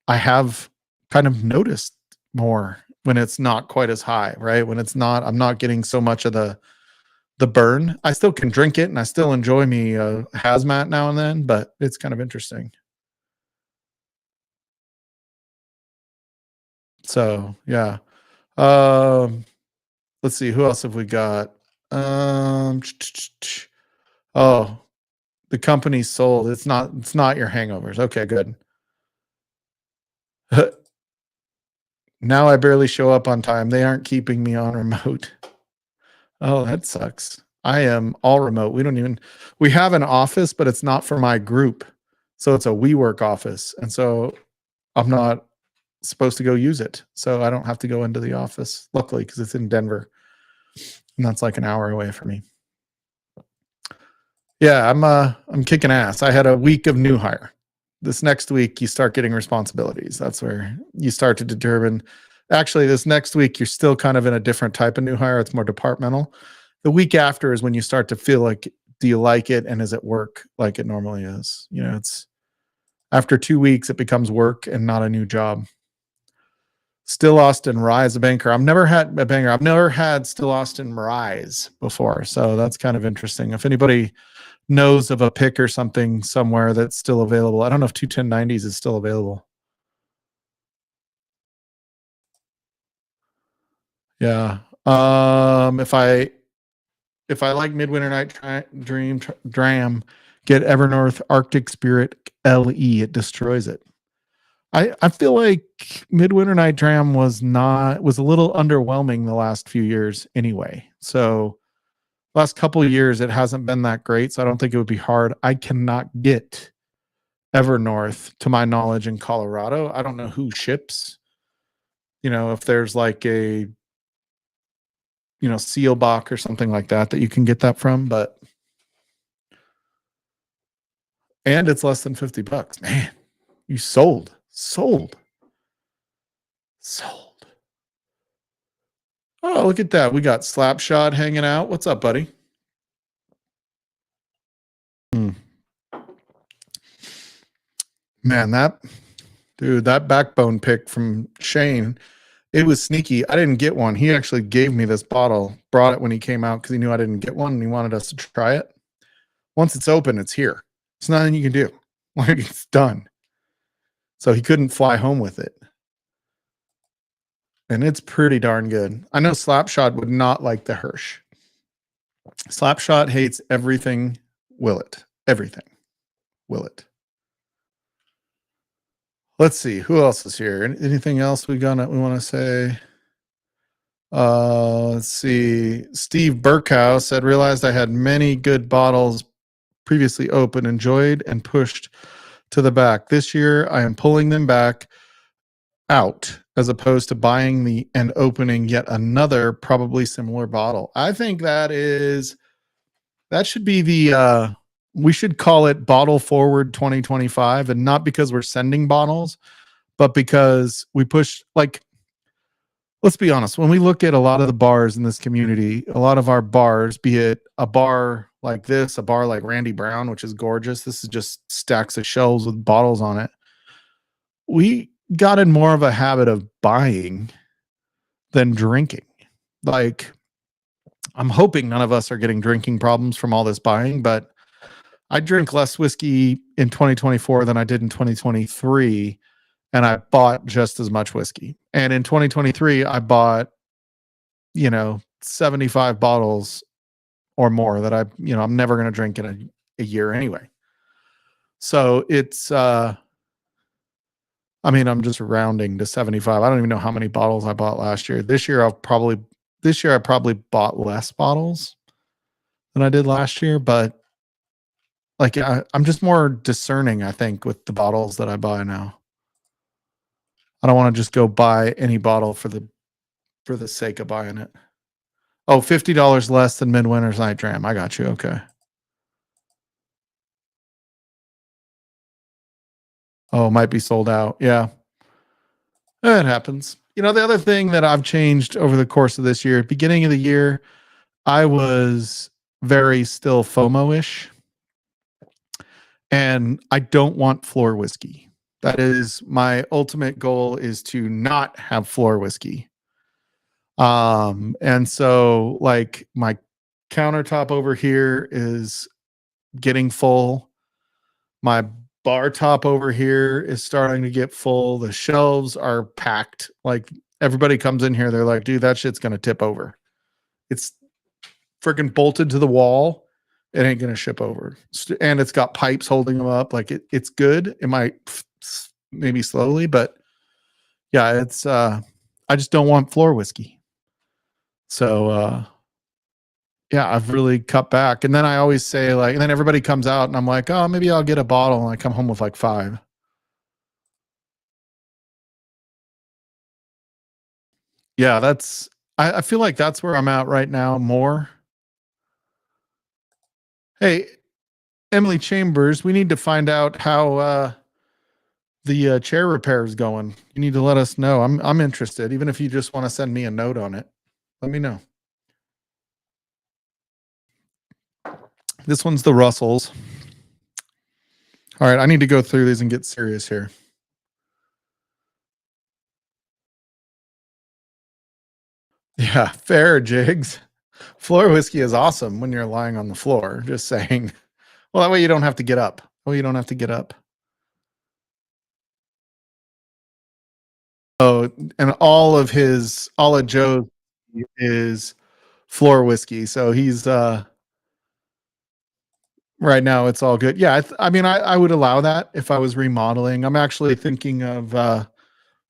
I have kind of noticed more when it's not quite as high, right? When I'm not getting so much of the burn. I still can drink it and I still enjoy me hazmat now and then, but it's kind of interesting. So yeah. Um, let's see, who else have we got? Um, oh, the company's sold. It's not your hangovers. Okay, good. Now I barely show up on time. They aren't keeping me on remote. Oh, that sucks. I am all remote. We have an office, but it's not for my group. So it's a WeWork office. And so I'm not supposed to go use it. So I don't have to go into the office, luckily, because it's in Denver. And that's like an hour away from me. Yeah, I'm kicking ass. I had a week of new hire. This next week you start getting responsibilities. That's where you start to determine. Actually, this next week you're still kind of in a different type of new hire. It's more departmental. The week after is when you start to feel like, do you like it and is it work like it normally is? You know, it's after 2 weeks it becomes work and not a new job. Still Austin Rise a banker. I've never had a banker. I've never had Still Austin Rise before. So that's kind of interesting. If anybody knows of a pick or something somewhere that's still available. I don't know if 21090s is still available. Yeah. If I like Midwinter Night Dram, get Evernorth Arctic Spirit LE. It destroys it. I feel like Midwinter Night Dram was a little underwhelming the last few years anyway. So last couple of years it hasn't been that great. So I don't think it would be hard. I cannot get Evernorth, to my knowledge, in Colorado. I don't know who ships. If there's like a Sealbach or something like that you can get that from, and it's less than $50. Man, you sold. Oh, look at that. We got Slapshot hanging out. What's up, buddy? Man, that backbone pick from Shane, it was sneaky. I didn't get one. He actually gave me this bottle, brought it when he came out because he knew I didn't get one and he wanted us to try it. Once it's open, it's here. It's nothing you can do. Like, it's done. So he couldn't fly home with it. And it's pretty darn good. I know Slapshot would not like the Hirsch. Slapshot hates everything Willet. Everything Willet. Let's see. Who else is here? Anything else we want to say? Let's see. Steve Burkhouse said, realized I had many good bottles previously open, enjoyed, and pushed to the back. This year, I am pulling them back out as opposed to buying and opening yet another probably similar bottle. I think that should be we should call it Bottle Forward 2025, and not because we're sending bottles, but because we push, like, let's be honest, when we look at a lot of the bars in this community, a lot of our bars, be it a bar like this, a bar like Randy Brown, which is gorgeous. This is just stacks of shelves with bottles on it. We got in more of a habit of buying than drinking. Like, I'm hoping none of us are getting drinking problems from all this buying, but I drink less whiskey in 2024 than I did in 2023, and I bought just as much whiskey. And in 2023, I bought, 75 bottles or more that I'm never going to drink in a year anyway. So it's, I'm just rounding to 75. I don't even know how many bottles I bought last year. This year I probably bought less bottles than I did last year, but like I'm just more discerning, I think, with the bottles that I buy now. I don't want to just go buy any bottle for the sake of buying it. Oh, $50 less than Midwinter's Night Dram. I got you. Okay. Oh, it might be sold out. Yeah. It happens. The other thing that I've changed over the course of this year, beginning of the year, I was very still FOMO-ish. And I don't want floor whiskey. That is my ultimate goal, is to not have floor whiskey. And so, like, my countertop over here is getting full. My bar top over here is starting to get full. The shelves are packed. Like everybody comes in here, they're like, dude, that shit's gonna tip over. It's freaking bolted to the wall. It ain't gonna ship over. And it's got pipes holding them up. Like it's good. It might maybe slowly, but yeah, it's I just don't want floor whiskey. So yeah, I've really cut back. And then I always say like, and then everybody comes out and I'm like, oh, maybe I'll get a bottle. And I come home with like 5. Yeah, I feel like that's where I'm at right now more. Hey, Emily Chambers, we need to find out how the chair repair is going. You need to let us know. I'm interested, even if you just want to send me a note on it. Let me know. This one's the Russells. All right, I need to go through these and get serious here. Yeah, fair, Jigs. Floor whiskey is awesome when you're lying on the floor. Just saying. Well, that way you don't have to get up. Oh, you don't have to get up. Oh, and all of Joe's is floor whiskey. So he's right now it's all good. Yeah, I mean I would allow that if I was remodeling. I'm actually thinking of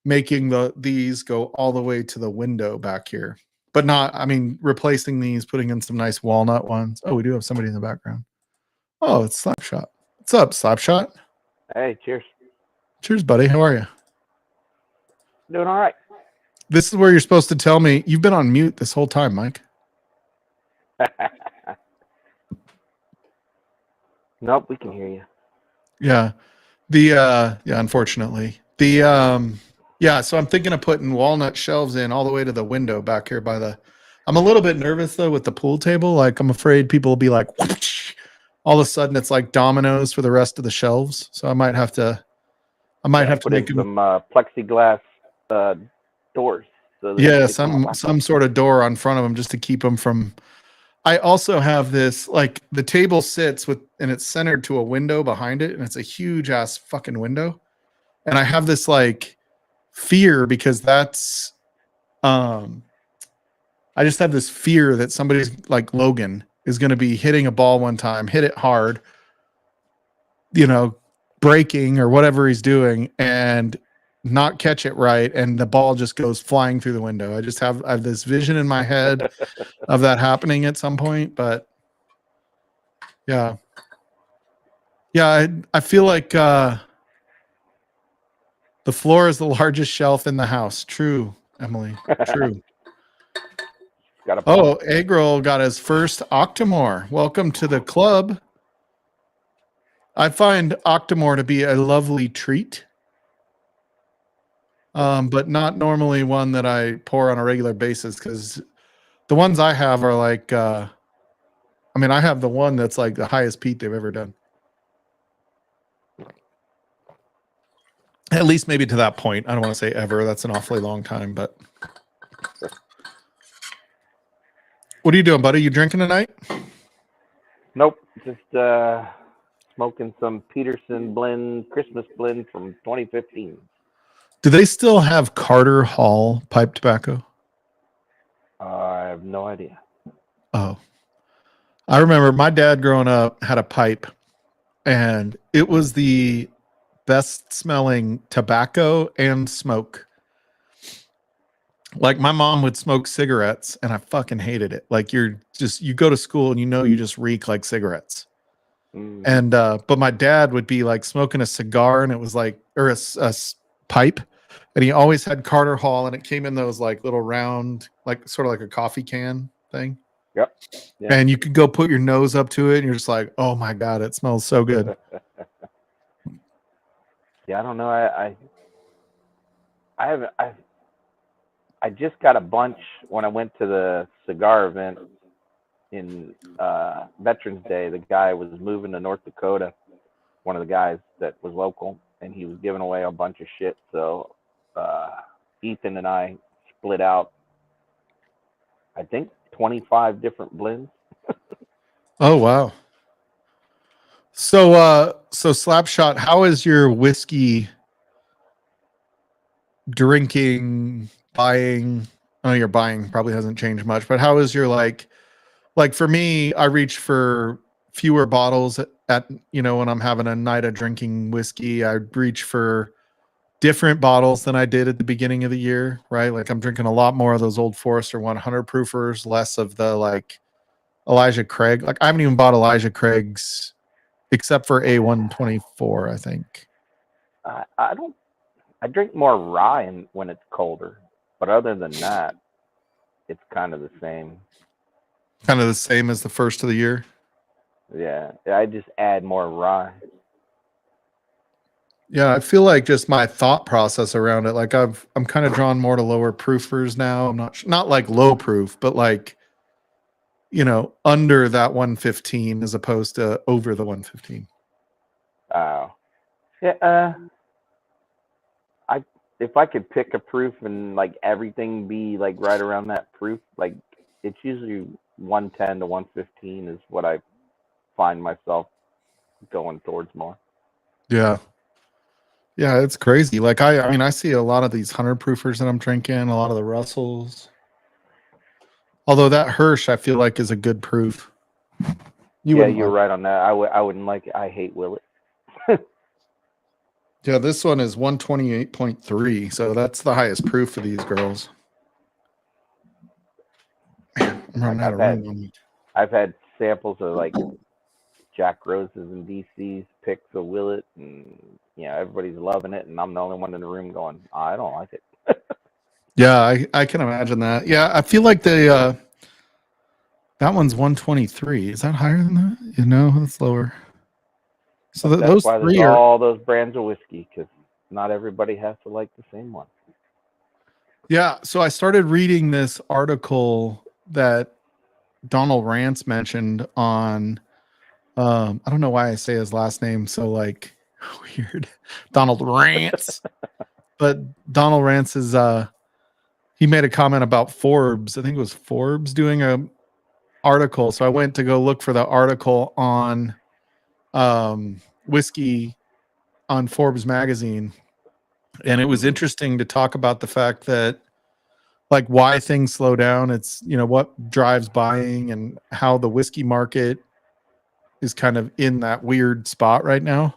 making these go all the way to the window back here. But not, I mean, replacing these, putting in some nice walnut ones. Oh, we do have somebody in the background. Oh, it's Slapshot. What's up, Slapshot? Hey, cheers. Cheers, buddy. How are you? Doing all right. This is where you're supposed to tell me you've been on mute this whole time, Mike. Nope, we can hear you. Yeah. Unfortunately. Yeah, so I'm thinking of putting walnut shelves in all the way to the window back here by the I'm a little bit nervous though with the pool table. Like I'm afraid people will be like whoosh, all of a sudden it's like dominoes for the rest of the shelves. So I might have to Put make in them some plexiglass doors. So that yeah, they come up. some sort of door on front of them just to keep them from I also have this like the table sits with and it's centered to a window behind it and it's a huge ass fucking window. And I have this like fear because that's I just have this fear that somebody's like Logan is going to be hitting a ball one time, hit it hard, you know, breaking or whatever he's doing and not catch it right and the ball just goes flying through the window. I have this vision in my head of that happening at some point, but yeah. Yeah, I feel like the floor is the largest shelf in the house. True, Emily. True. Got a Oh, Eggroll got his first Octomore. Welcome to the club. I find Octomore to be a lovely treat, but not normally one that I pour on a regular basis because the ones I have are like, I mean, I have the one that's like the highest peat they've ever done. At least maybe to that point. I don't want to say ever. That's an awfully long time, but. What are you doing, buddy? You drinking tonight? Nope, just smoking some Peterson blend, Christmas blend from 2015. Do they still have Carter Hall pipe tobacco? I have no idea. Oh. I remember my dad growing up had a pipe and it was the best smelling tobacco and smoke. Like my mom would smoke cigarettes and I fucking hated it. Like you go to school and you just reek like cigarettes. Mm. And but my dad would be like smoking a cigar and it was like or a pipe and he always had Carter Hall and it came in those like little round like sort of like a coffee can thing. Yep. Yeah. And you could go put your nose up to it and you're just like, oh my God, it smells so good. Yeah, I don't know. I just got a bunch when I went to the cigar event in Veterans Day. The guy was moving to North Dakota, one of the guys that was local, and he was giving away a bunch of shit. So Ethan and I split out, I think, 25 different blends. Oh, wow. So Slapshot, how is your whiskey drinking, buying? I know your buying probably hasn't changed much, but how is your like for me, I reach for fewer bottles at when I'm having a night of drinking whiskey, I reach for different bottles than I did at the beginning of the year, right? Like I'm drinking a lot more of those old Forester 100 proofers, less of the like Elijah Craig. Like I haven't even bought Elijah Craig's except for A124, I think. I don't. I drink more rye when it's colder, but other than that, it's kind of the same. Kind of the same as the first of the year. Yeah, I just add more rye. Yeah, I feel like just my thought process around it, like I'm kind of drawn more to lower proofers now. I'm not like low proof, but like under that 115 as opposed to over the 115. Oh, yeah. I if I could pick a proof and like everything be like right around that proof, like it's usually 110 to 115 is what I find myself going towards more. Yeah. Yeah, it's crazy. Like I mean, I see a lot of these 100 proofers that I'm drinking, a lot of the Russells. Although that Hirsch, I feel like is a good proof. You Yeah, wouldn't you're like. right on that. I wouldn't like it. I hate Willet. Yeah, this one is 128.3, so that's the highest proof of these girls. Man, I'm running Like out of room on me. I've had samples of like Jack Roses and DC's picks of Willet, and everybody's loving it, and I'm the only one in the room going, I don't like it. Yeah, I can imagine that. Yeah, I feel like that one's 123. Is that higher than that? That's lower. So But that's those why there's three are. all those brands of whiskey, because not everybody has to like the same one. Yeah, so I started reading this article that Donald Rance mentioned on I don't know why I say his last name so like weird. Donald Rance. But Donald Rance is he made a comment about Forbes. I think it was Forbes doing a article. So I went to go look for the article on whiskey on Forbes magazine. And it was interesting to talk about the fact that like why things slow down. It's what drives buying and how the whiskey market is kind of in that weird spot right now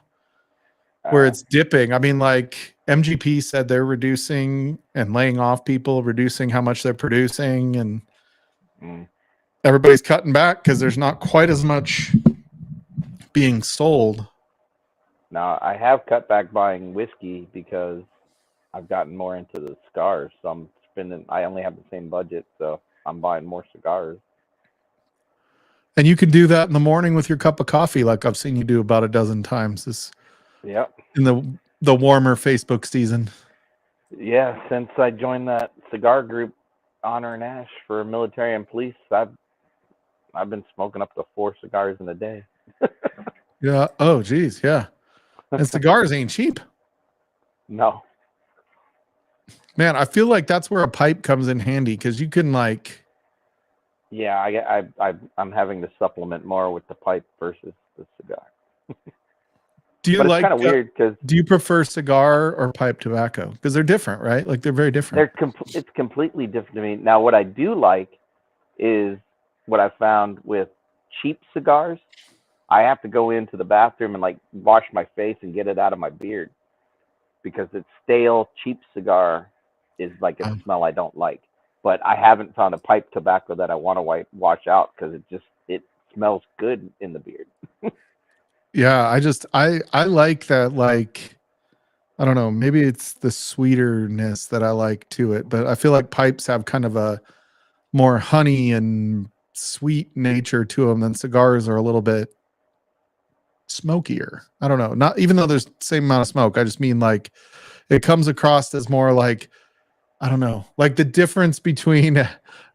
where it's dipping. I mean, like MGP said they're reducing and laying off people, reducing how much they're producing, and everybody's cutting back because there's not quite as much being sold. Now, I have cut back buying whiskey because I've gotten more into the cigars. So I only have the same budget, so I'm buying more cigars. And you can do that in the morning with your cup of coffee, like I've seen you do about a dozen times Yep. in the warmer Facebook season. Yeah, since I joined that cigar group, Honor and Ash for military and police, I've been smoking up to 4 cigars in a day. Yeah. Oh, geez. Yeah. And cigars ain't cheap. No. Man, I feel like that's where a pipe comes in handy because you can like. Yeah, I'm having to supplement more with the pipe versus the cigar. Do you but like? It's kind of weird because do you prefer cigar or pipe tobacco? Because they're different, right? Like they're very different. It's completely different to me. Now, what I do like is what I found with cheap cigars. I have to go into the bathroom and like wash my face and get it out of my beard because it's stale, cheap cigar is like a smell I don't like. But I haven't found a pipe tobacco that I want to wash out because it smells good in the beard. Yeah, I like that. Like I don't know, maybe it's the sweeterness that I like to it, but I feel like pipes have kind of a more honey and sweet nature to them than cigars are a little bit smokier. I don't know. Not even though there's the same amount of smoke. I just mean like it comes across as more like I don't know, like the difference between a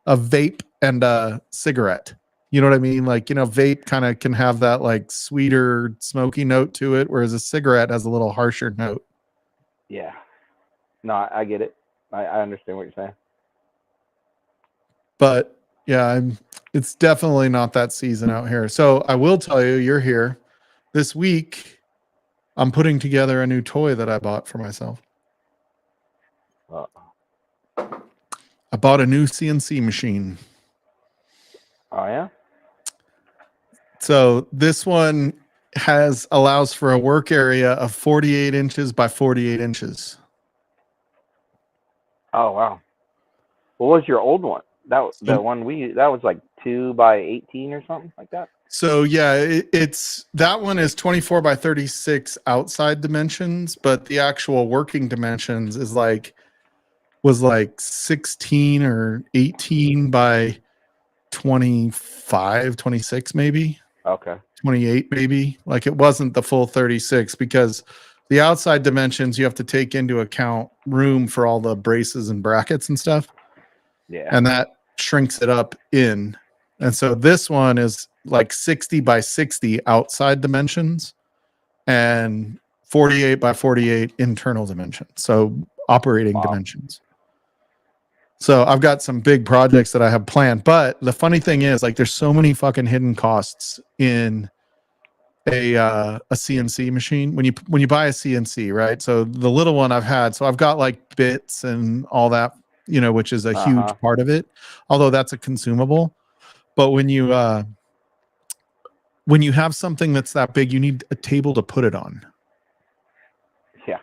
vape and a cigarette. You know what I mean? Like, vape kind of can have that like sweeter, smoky note to it, whereas a cigarette has a little harsher note. Yeah. No, I get it. I understand what you're saying. But yeah, it's definitely not that season out here. So I will tell you, you're here. this week I'm putting together a new toy that I bought for myself. I bought a new CNC machine. Oh yeah. So this one allows for a work area of 48 inches by 48 inches. Oh wow. What was your old one? That was like 2 by 18 or something like that. So yeah, it's that one is 24 by 36 outside dimensions, but the actual working dimensions was like 16 or 18 by 25, 26 maybe. Okay. 28 maybe. Like it wasn't the full 36 because the outside dimensions you have to take into account room for all the braces and brackets and stuff. Yeah. And that shrinks it up in. And so this one is like 60 by 60 outside dimensions and 48 by 48 internal dimensions. So operating dimensions. So I've got some big projects that I have planned. But the funny thing is, like, there's so many fucking hidden costs in a CNC machine when you buy a CNC, right? So the little one I've had, so I've got like bits and all that, which is a huge part of it. Although that's a consumable. But when you have something that's that big, you need a table to put it on. Yeah.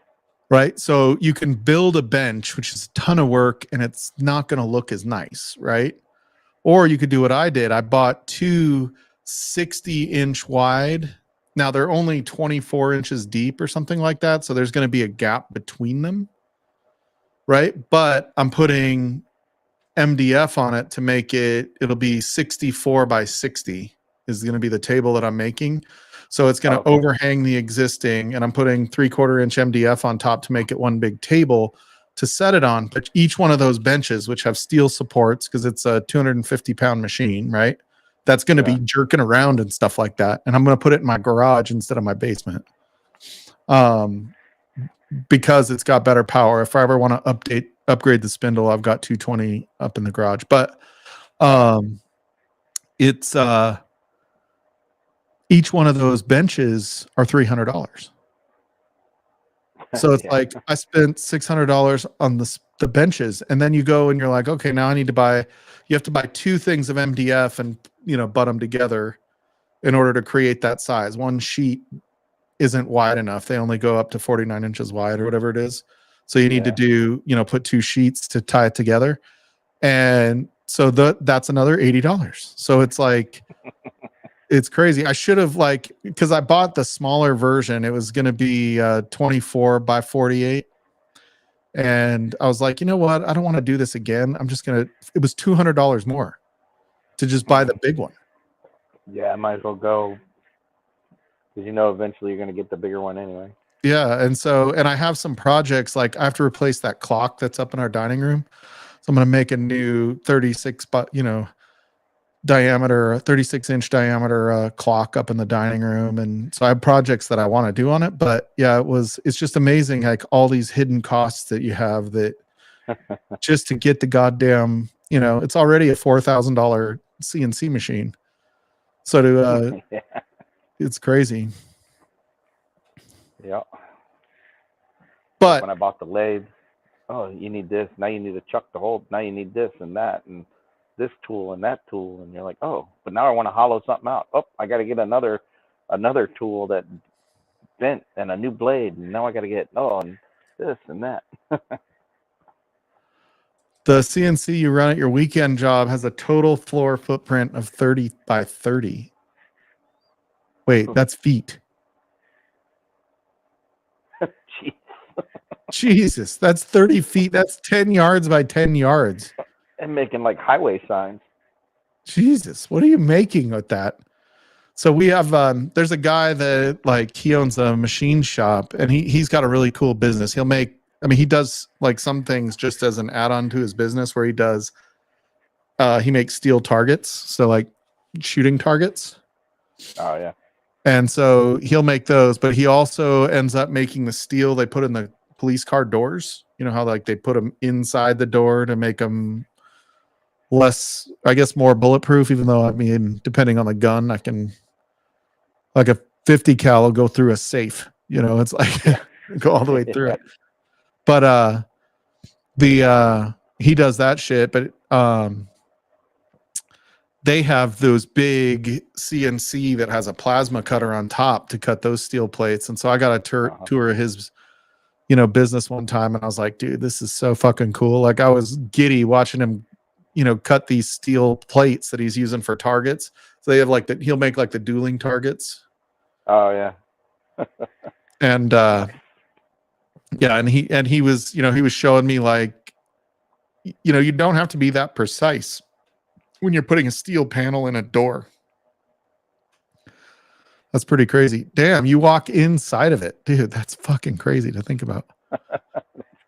Right. So you can build a bench, which is a ton of work, and it's not going to look as nice. Right. Or you could do what I did. I bought two 60-inch wide. Now they're only 24 inches deep or something like that. So there's going to be a gap between them. Right. But I'm putting MDF on it to make it'll be 64 by 60 is going to be the table that I'm making. So it's going to overhang the existing, and I'm putting 3/4 inch MDF on top to make it one big table to set it on. But each one of those benches, which have steel supports, because it's a 250-pound machine, right? That's going to be jerking around and stuff like that. And I'm going to put it in my garage instead of my basement. Because it's got better power. If I ever want to upgrade the spindle, I've got 220 up in the garage. But it's each one of those benches are $300. So it's like I spent $600 on the benches, and then you go and you're like, okay, now I need to buy. You have to buy two things of MDF and butt them together in order to create that size. One sheet isn't wide enough. They only go up to 49 inches wide or whatever it is. So you need to do, put two sheets to tie it together. And so that's another $80. So it's like, it's crazy. I should have because I bought the smaller version. It was going to be 24 by 48. And I was like, you know what? I don't want to do this again. It was $200 more to just buy the big one. Yeah, I might as well go. Because eventually you're going to get the bigger one anyway. Yeah. And I have some projects, like I have to replace that clock that's up in our dining room. So I'm going to make a new 36 36-inch diameter clock up in the dining room. And so I have projects that I want to do on it. But yeah, it's just amazing, like all these hidden costs that you have that just to get the goddamn, it's already a $4,000 CNC machine. So it's crazy. Yeah. But when I bought the lathe, you need this. Now you need a chuck to hold. Now you need this and that and this tool and that tool. And you're like, but now I want to hollow something out. I got to get another tool that bent and a new blade. And now I got to get, and this and that. The CNC you run at your weekend job has a total floor footprint of 30 by 30. Wait, that's feet. Jeez. Jesus, that's 30 feet. That's 10 yards by 10 yards. And making like highway signs. Jesus, what are you making with that? So we have, there's a guy that he owns a machine shop, and he's got a really cool business. He does like some things just as an add-on to his business where he makes steel targets. So like shooting targets. Oh yeah. And so he'll make those, but he also ends up making the steel they put in the police car doors. You know how they put them inside the door to make them less, I guess, more bulletproof, even though, depending on the gun, I can, like a .50 cal will go through a safe. You know, it's like go all the way through it. But he does that shit, but they have those big CNC that has a plasma cutter on top to cut those steel plates. And so I got a tour of his, you know, business one time, and I was like, dude, this is so fucking cool. Like, I was giddy watching him, you know, cut these steel plates that he's using for targets. So they have like that, he'll make like the dueling targets. Oh yeah. And yeah, and he was, you know, he was showing me like, you know, you don't have to be that precise when you're putting a steel panel in a door. That's pretty crazy. Damn, you walk inside of it. Dude, that's fucking crazy to think about.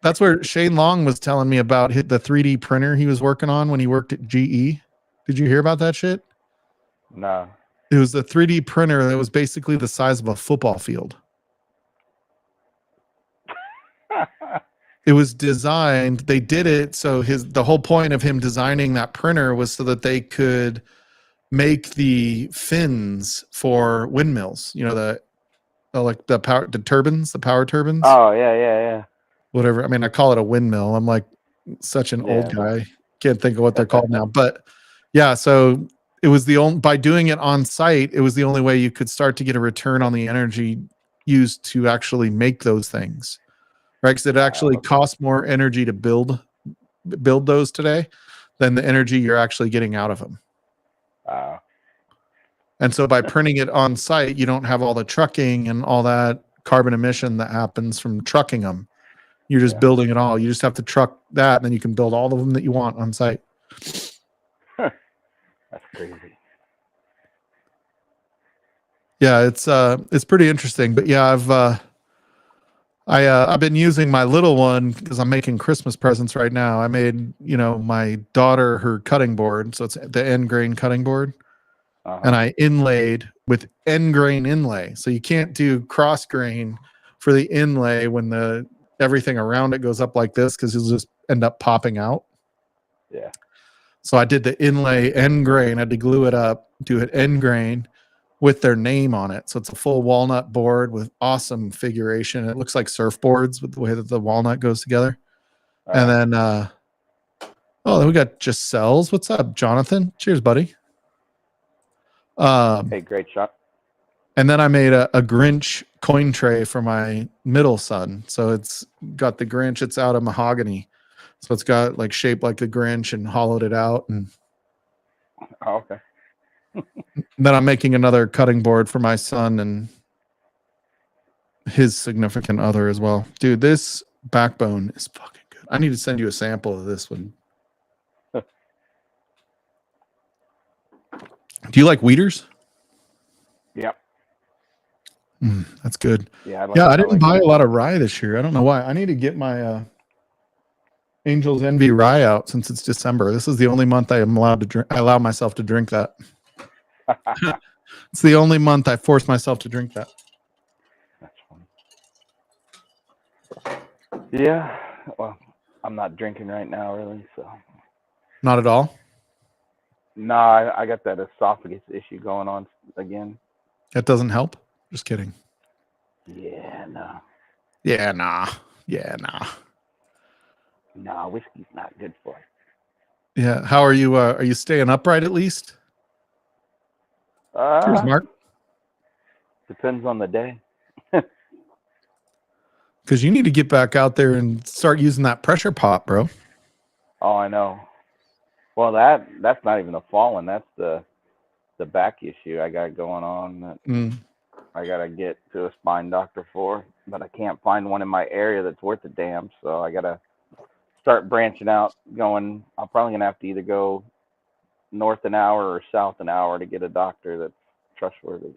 That's where Shane Long was telling me about the 3D printer he was working on when he worked at GE. Did you hear about that shit? No. It was a 3D printer that was basically the size of a football field. It was designed, they did it so the whole point of him designing that printer was so that they could make the fins for windmills, you know, like the power turbines. Oh yeah. Whatever. I mean, I call it a windmill. I'm like such an old guy. Can't think of what they're called now. But yeah, so it was by doing it on site, it was the only way you could start to get a return on the energy used to actually make those things. Right? Because it actually costs more energy to build those today than the energy you're actually getting out of them. Wow. And so by printing it on site, you don't have all the trucking and all that carbon emission that happens from trucking them. You're just building it all. You just have to truck that, and then you can build all of them that you want on site. That's crazy. Yeah, it's pretty interesting. But yeah, I've been using my little one because I'm making Christmas presents right now. I made, you know, my daughter her cutting board, so it's the end grain cutting board. And I inlaid with end grain inlay. So you can't do cross grain for the inlay when everything around it goes up like this, because you'll just end up popping out. Yeah. So I did the inlay end grain. I had to glue it up, do it end grain with their name on it. So it's a full walnut board with awesome figuration. It looks like surfboards with the way that the walnut goes together. And then, we got Giselle's. What's up, Jonathan? Cheers, buddy. Hey, great shot. And then I made a Grinch coin tray for my middle son. So it's got the Grinch. It's out of mahogany. So it's got like shaped like the Grinch and hollowed it out. And okay. then I'm making another cutting board for my son and his significant other as well. Dude, this backbone is fucking good. I need to send you a sample of this one. Do you like Weeders? Yep. That's good. Yeah, I didn't buy a lot of rye this year. I don't know why. I need to get my Angel's Envy rye out since it's December. This is the only month I am allowed to drink. I allow myself to drink that. It's the only month I force myself to drink that. That's funny. Yeah. Well, I'm not drinking right now, really. So. Not at all. No, I got that esophagus issue going on again. That doesn't help. Just kidding. Yeah, no. Yeah, nah. Yeah, nah. No, whiskey's not good for it. Yeah. How are you? Are you staying upright at least? Cheers, Mark. Depends on the day. Because you need to get back out there and start using that pressure pot, bro. Oh, I know. Well, that's not even the falling. That's the back issue I got going on that I got to get to a spine doctor for, but I can't find one in my area that's worth a damn. So I got to start branching out, I'm probably going to have to either go north an hour or south an hour to get a doctor that's trustworthy.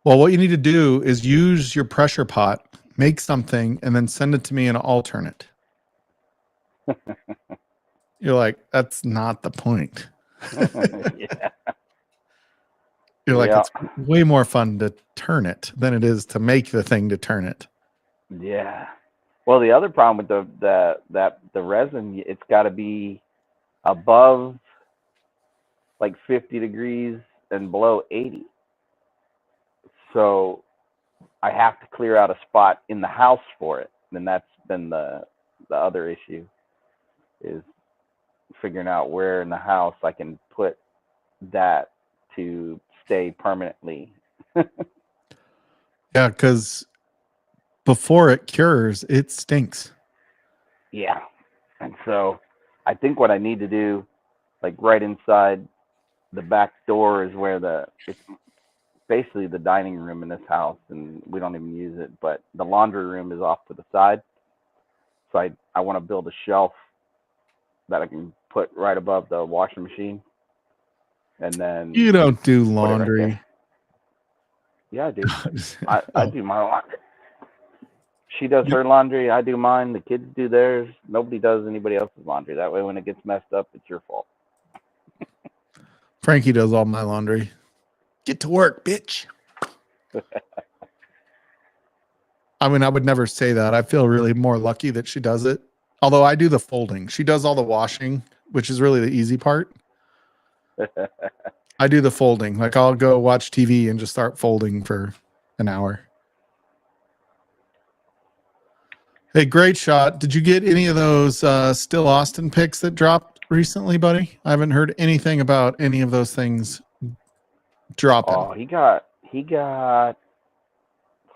Well, what you need to do is use your pressure pot, make something, and then send it to me in an alternate. You're like, that's not the point. Yeah. You're like, it's way more fun to turn it than it is to make the thing to turn it. Yeah. Well, the other problem with the resin, it's got to be above like 50 degrees and below 80. So I have to clear out a spot in the house for it. And that's been the other issue, is figuring out where in the house I can put that to stay permanently. Yeah, because before it cures, it stinks. Yeah. And so I think what I need to do, like right inside the back door, is where it's basically the dining room in this house, and we don't even use it, but the laundry room is off to the side. So I want to build a shelf that I can put right above the washing machine, and then You don't do put it right laundry. there. Yeah, I do. I Oh, do my laundry. She does her laundry. I do mine. The kids do theirs. Nobody does anybody else's laundry. That way, when it gets messed up, it's your fault. Frankie does all my laundry. Get to work, bitch. I mean, I would never say that. I feel really more lucky that she does it. Although I do the folding. She does all the washing, which is really the easy part. I do the folding. Like I'll go watch TV and just start folding for an hour. Hey, great shot. Did you get any of those Still Austin picks that dropped recently, buddy? I haven't heard anything about any of those things dropping. Oh, he got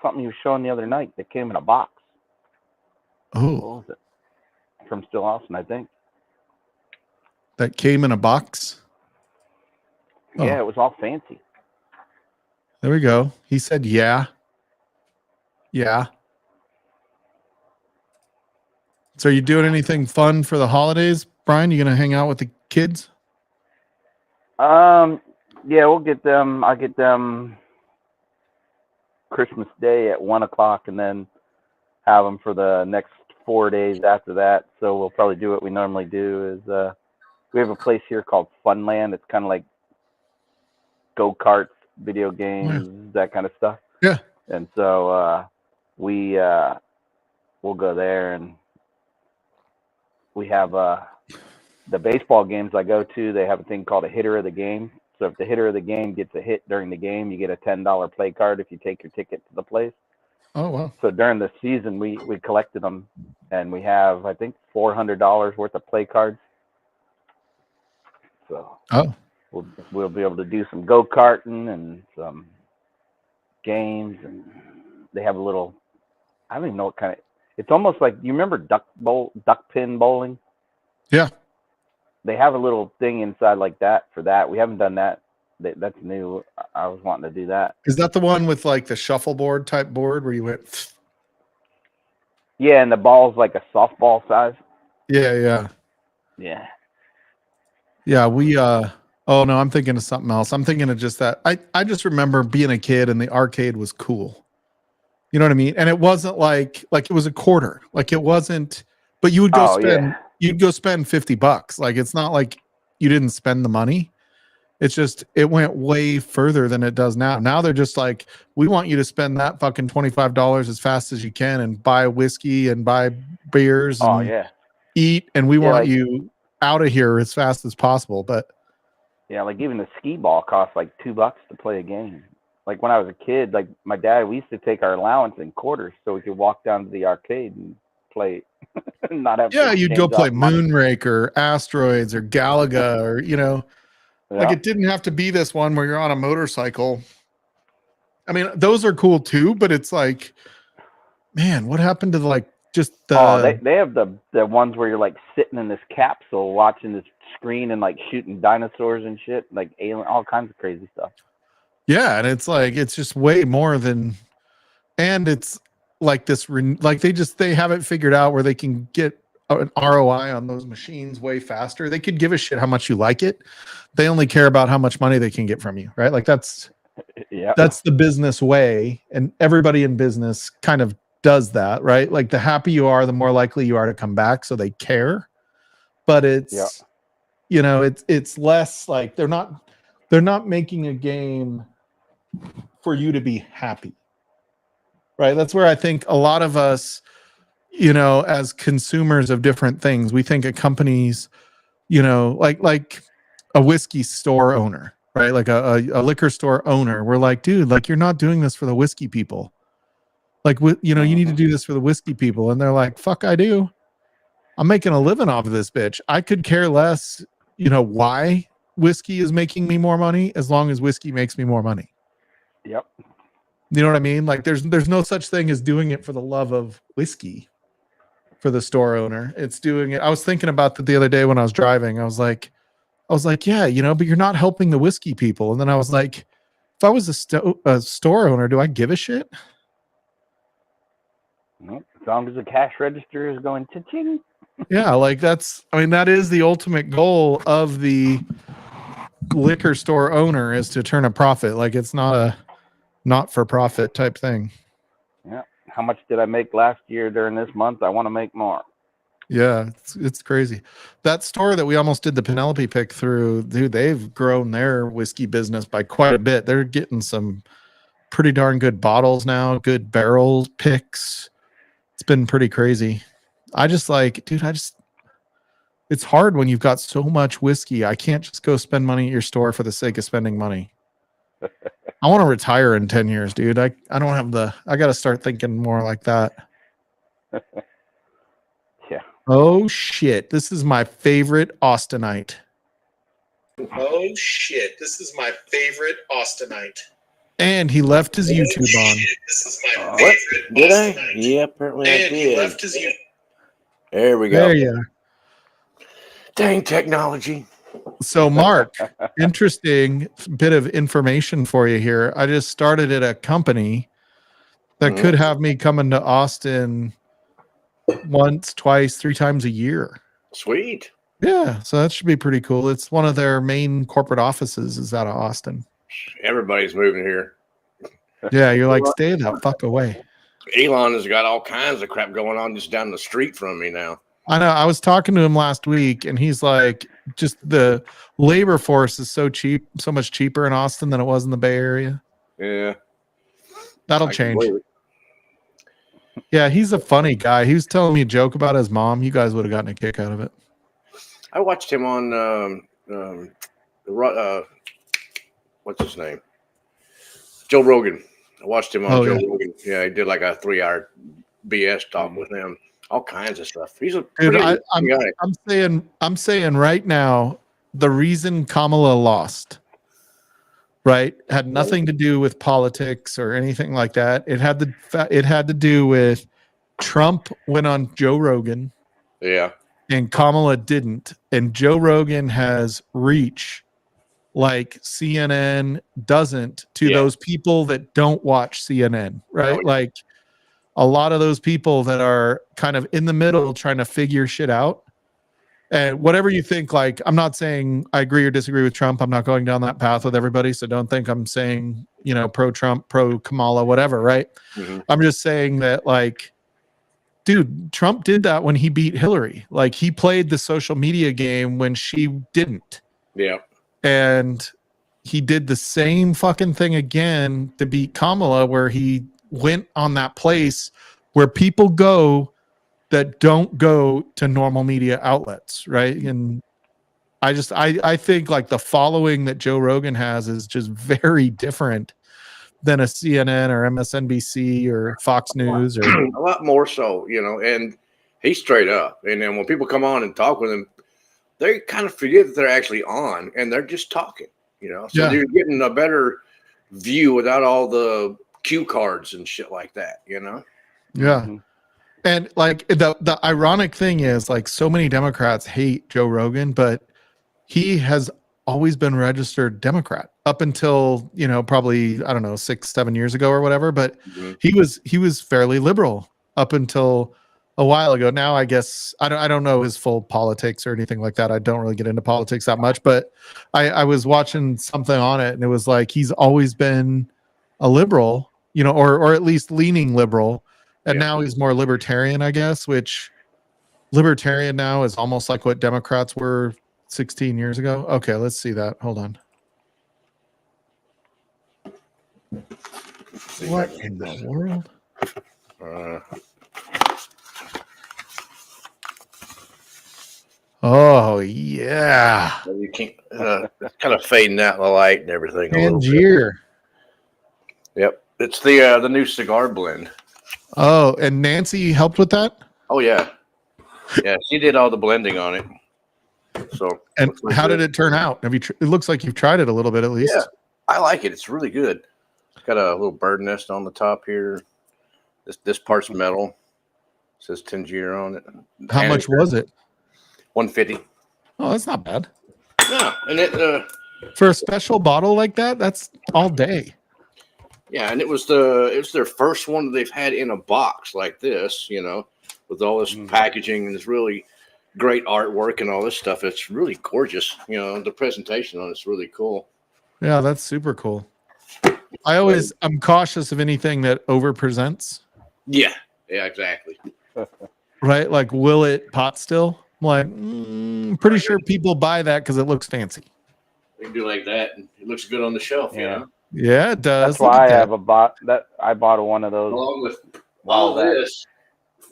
something he was showing the other night that came in a box. What Oh, was it? From Still Austin, I think. that came in a box? Yeah, Oh. it was all fancy. There we go. He said, yeah. Yeah. So are you doing anything fun for the holidays, Brian? You going to hang out with the kids? Yeah, we'll get them. I'll get them Christmas Day at 1:00, and then have them for the next 4 days after that. So we'll probably do what we normally do. Is we have a place here called Funland. It's kind of like go-karts, video games, that kind of stuff. Yeah. And so we'll go there, and we have the baseball games I go to. They have a thing called a hitter of the game. So if the hitter of the game gets a hit during the game, you get a $10 play card if you take your ticket to the place. Oh, wow. So during the season, we collected them, and we have, I think, $400 worth of play cards. So we'll be able to do some go-karting and some games, and they have a little, I don't even know what kind of, it's almost like, you remember duck pin bowling? Yeah. They have a little thing inside like that for that. We haven't done that. That's new. I was wanting to do that. Is that the one with like the shuffleboard type board where you went? Yeah, and the ball's like a softball size. Yeah. We oh no, I'm thinking of something else. I'm thinking of just that. I just remember being a kid and the arcade was cool. You know what I mean? And it wasn't like it was a quarter. Like it wasn't, but you would go you'd go spend $50. Like it's not like you didn't spend the money. It's just it went way further than it does now. Now they're just like, we want you to spend that fucking $25 as fast as you can and buy whiskey and buy beers and eat, and we want you out of here as fast as possible. But yeah, like even the skee ball costs like $2 to play a game. Like when I was a kid, like my dad, we used to take our allowance in quarters so we could walk down to the arcade and play. Not have you'd go play Moonraker, Asteroids, or Galaga, or like it didn't have to be this one where you're on a motorcycle. I mean, those are cool too, but it's like, man, what happened to like just the? They have the ones where you're like sitting in this capsule watching this screen and like shooting dinosaurs and shit, like alien, all kinds of crazy stuff. Yeah, and it's like it's just way more than, and it's like this, like they have it figured out where they can get an ROI on those machines way faster. They could give a shit how much you like it. They only care about how much money they can get from you, right? Like that's the business way, and everybody in business kind of does that, right? Like the happier you are, the more likely you are to come back, so they care. But it's it's less like they're not making a game for you to be happy, right? That's where I think a lot of us, as consumers of different things, we think of companies, like a whiskey store owner, right? Like a liquor store owner. We're like, dude, like you're not doing this for the whiskey people. Like, you know, you need to do this for the whiskey people. And they're like, fuck, I do. I'm making a living off of this bitch. I could care less, you know, why whiskey is making me more money as long as whiskey makes me more money. Yep. You know what I mean? Like there's no such thing as doing it for the love of whiskey for the store owner. It's doing it. I was thinking about that the other day when I was driving. I was like, yeah, you know, but you're not helping the whiskey people. And then I was like, if I was a store owner, do I give a shit? Nope. As long as the cash register is going cha-ching. Yeah, like that is the ultimate goal of the liquor store owner is to turn a profit. Like it's not a not-for-profit type thing. Yeah. How much did I make last year during this month? I want to make more. Yeah, it's crazy. That store that we almost did the Penelope pick through, dude, they've grown their whiskey business by quite a bit. They're getting some pretty darn good bottles now, good barrel picks. It's been pretty crazy. It's hard when you've got so much whiskey. I can't just go spend money at your store for the sake of spending money. I want to retire in 10 years, dude. I don't have I got to start thinking more like that. Yeah. Oh shit. This is my favorite Austinite. Oh shit. This is my favorite Austinite. And he left his YouTube on. This is my favorite. Did I? Yeah, apparently I did. He left his YouTube. There we go. There you are. Dang technology. So, Mark, interesting bit of information for you here. I just started at a company that could have me coming to Austin once, twice, 3 times a year. Sweet. Yeah, so that should be pretty cool. It's one of their main corporate offices is out of Austin. Everybody's moving here. Yeah, you're like, stay the fuck away. Elon has got all kinds of crap going on just down the street from me now. I know. I was talking to him last week, and he's like, just the labor force is so cheap, so much cheaper in Austin than it was in the Bay Area. Yeah. That'll change. Yeah, he's a funny guy. He was telling me a joke about his mom. You guys would have gotten a kick out of it. I watched him on what's his name? Joe Rogan. I watched him on Joe Rogan. Yeah, he did like a 3-hour BS talk with him. All kinds of stuff. He's a dude. guy. I'm saying right now, the reason Kamala lost, right, had nothing to do with politics or anything like that. It had to do with Trump went on Joe Rogan. Yeah. And Kamala didn't. And Joe Rogan has reach like CNN doesn't to those people that don't watch CNN, right? Like a lot of those people that are kind of in the middle trying to figure shit out. And whatever you think, like, I'm not saying I agree or disagree with Trump. I'm not going down that path with everybody. So don't think I'm saying, you know, pro-Trump, pro-Kamala, whatever, right? Mm-hmm. I'm just saying that, like, dude, Trump did that when he beat Hillary. Like, he played the social media game when she didn't. Yeah. And he did the same fucking thing again to beat Kamala, where he went on that place where people go that don't go to normal media outlets, right? And I think like the following that Joe Rogan has is just very different than a CNN or MSNBC or Fox News, or a lot more so, you know. And he's straight up. And then when people come on and talk with him, they kind of forget that they're actually on and they're just talking, you know. So you're getting a better view without all the cue cards and shit like that, you know. Yeah. Mm-hmm. And like the ironic thing is, like, so many Democrats hate Joe Rogan, but he has always been registered Democrat up until, you know, probably, I don't know, 6-7 years ago or whatever. But he was fairly liberal up until a while ago. Now, I guess I don't know his full politics or anything like that. I don't really get into politics that much, but I was watching something on it, and it was like he's always been a liberal, you know, or at least leaning liberal. And now he's more libertarian, I guess, which libertarian now is almost like what Democrats were 16 years ago. Okay, let's see that. Hold on. What in the world? Oh yeah, So you can't. It's kind of fading out in the light and everything a little bit. Tangier. Yep, it's the new cigar blend. Oh, and Nancy helped with that. Oh yeah, yeah. She did all the blending on it. So And looks like how did good. it turn out? Have you? It looks like you've tried it a little bit at least. Yeah, I like it. It's really good. It's got a little bird nest on the top here. This part's metal. It says Tangier on it. How And much was it? $150. Oh, that's not bad Yeah, and it for a special bottle like that. That's all day. yeah, and it was their first one that they've had in a box like this, with all this packaging and this really great artwork and all this stuff. It's really gorgeous. The presentation on it's really cool. Yeah, that's super cool. I'm cautious of anything that over presents. Yeah, exactly. Right? Like, will it pot still? I'm like, pretty sure people buy that because it looks fancy. They can do like that, and it looks good on the shelf. Yeah. Yeah, it does. That's why I bought one of those. Along with Wow, all this,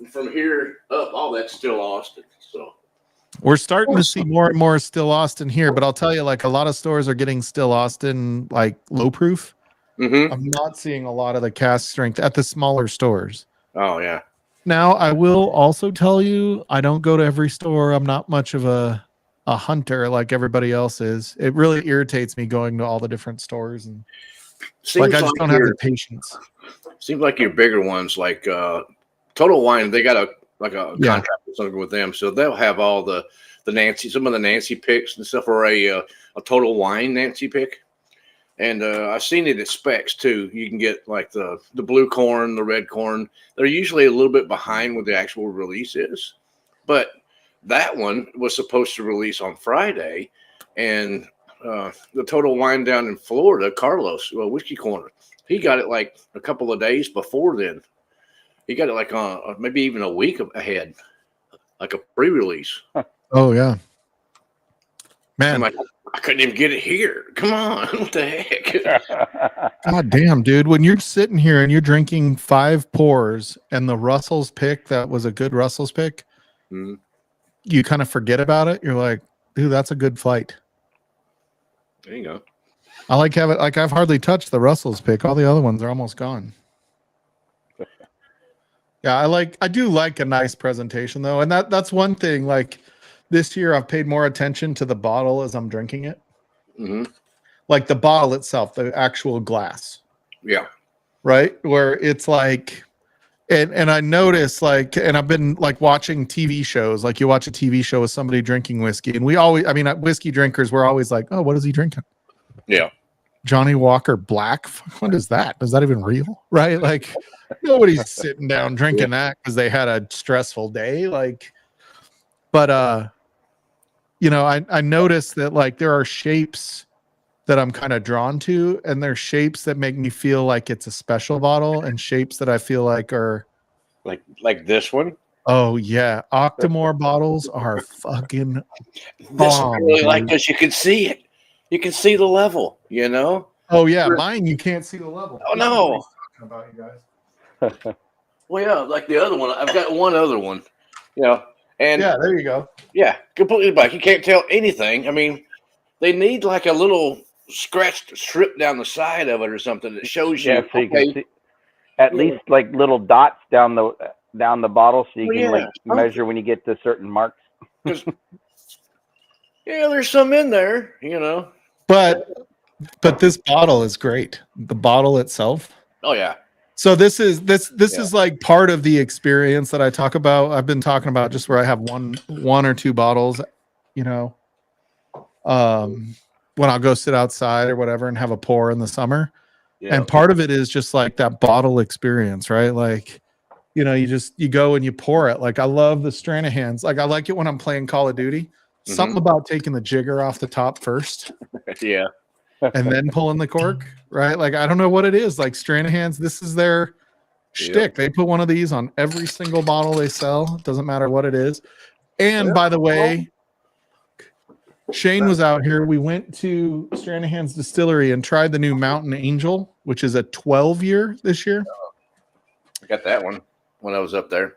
from here up, all that's still Austin. So We're starting to see more and more still Austin here, but I'll tell you, like a lot of stores are getting still Austin like low proof. Mm-hmm. I'm not seeing a lot of the cast strength at the smaller stores. Oh yeah. Now, I will also tell you, I don't go to every store. I'm not much of a hunter like everybody else is. It really irritates me going to all the different stores and Seems I just don't have the patience. Seems like your bigger ones, like Total Wine, they got a contract or something with them, so they'll have all the some of the Nancy picks and stuff, or a Total Wine Nancy pick. And I've seen it at specs too. You can get like the blue corn, the red corn. They're usually a little bit behind what the actual release is, but that one was supposed to release on Friday, and the Total Wine down in Florida, Carlos, Whiskey Corner, he got it like a couple of days before then. He got it like maybe even a week ahead, like a pre-release. Oh yeah, man! I'm like, I couldn't even get it here. Come on, what the heck? God damn, dude! When you're sitting here and you're drinking 5 pours, and the Russell's pick that was a good Russell's pick, you kind of forget about it. You're like, dude, that's a good flight. There you go. I like have it. Like I've hardly touched the Russell's pick. All the other ones are almost gone. Yeah, I do like a nice presentation though, and that's one thing. Like this year, I've paid more attention to the bottle as I'm drinking it. Mm-hmm. Like the bottle itself, the actual glass. Yeah. Right, where it's like, and I notice like, and I've been like watching TV shows. Like you watch a TV show with somebody drinking whiskey, and we always, I mean, whiskey drinkers, we're always like, oh, what is he drinking? Yeah. Johnny Walker Black. What is that? Is that even real? Right? Like nobody's sitting down drinking that because they had a stressful day. Like, but I noticed that like there are shapes that I'm kind of drawn to, and there's shapes that make me feel like it's a special bottle, and shapes that I feel like are like this one. Oh yeah, Octomore bottles are fucking This bomb, I really dude. like because you can see it. You can see the level, Oh yeah, mine you can't see the level. Oh no. About you guys. Well, yeah, like the other one. I've got one other one, and Yeah, there you go. yeah, completely black. You can't tell anything. I mean, they need like a little scratched strip down the side of it or something that shows you. Yeah, so you can see at least like little dots down the bottle, so you can like measure when you get to certain marks. Yeah, there's some in there, But this bottle is great. The bottle itself. Oh yeah. So this is like part of the experience that I talk about. I've been talking about just where I have one or two bottles, when I'll go sit outside or whatever and have a pour in the summer. Yeah. And part of it is just like that bottle experience, right? Like, you go and you pour it. Like I love the Stranahans. Like I like it when I'm playing Call of Duty. Mm-hmm. Something about taking the jigger off the top first. Yeah. And then pulling the cork, right? Like I don't know what it is. Like Stranahans, this is their shtick. They put one of these on every single bottle they sell. Doesn't matter what it is. And by the way, Shane was out here. We went to Stranahan's distillery and tried the new Mountain Angel, which is a 12-year this year. I got that one when I was up there.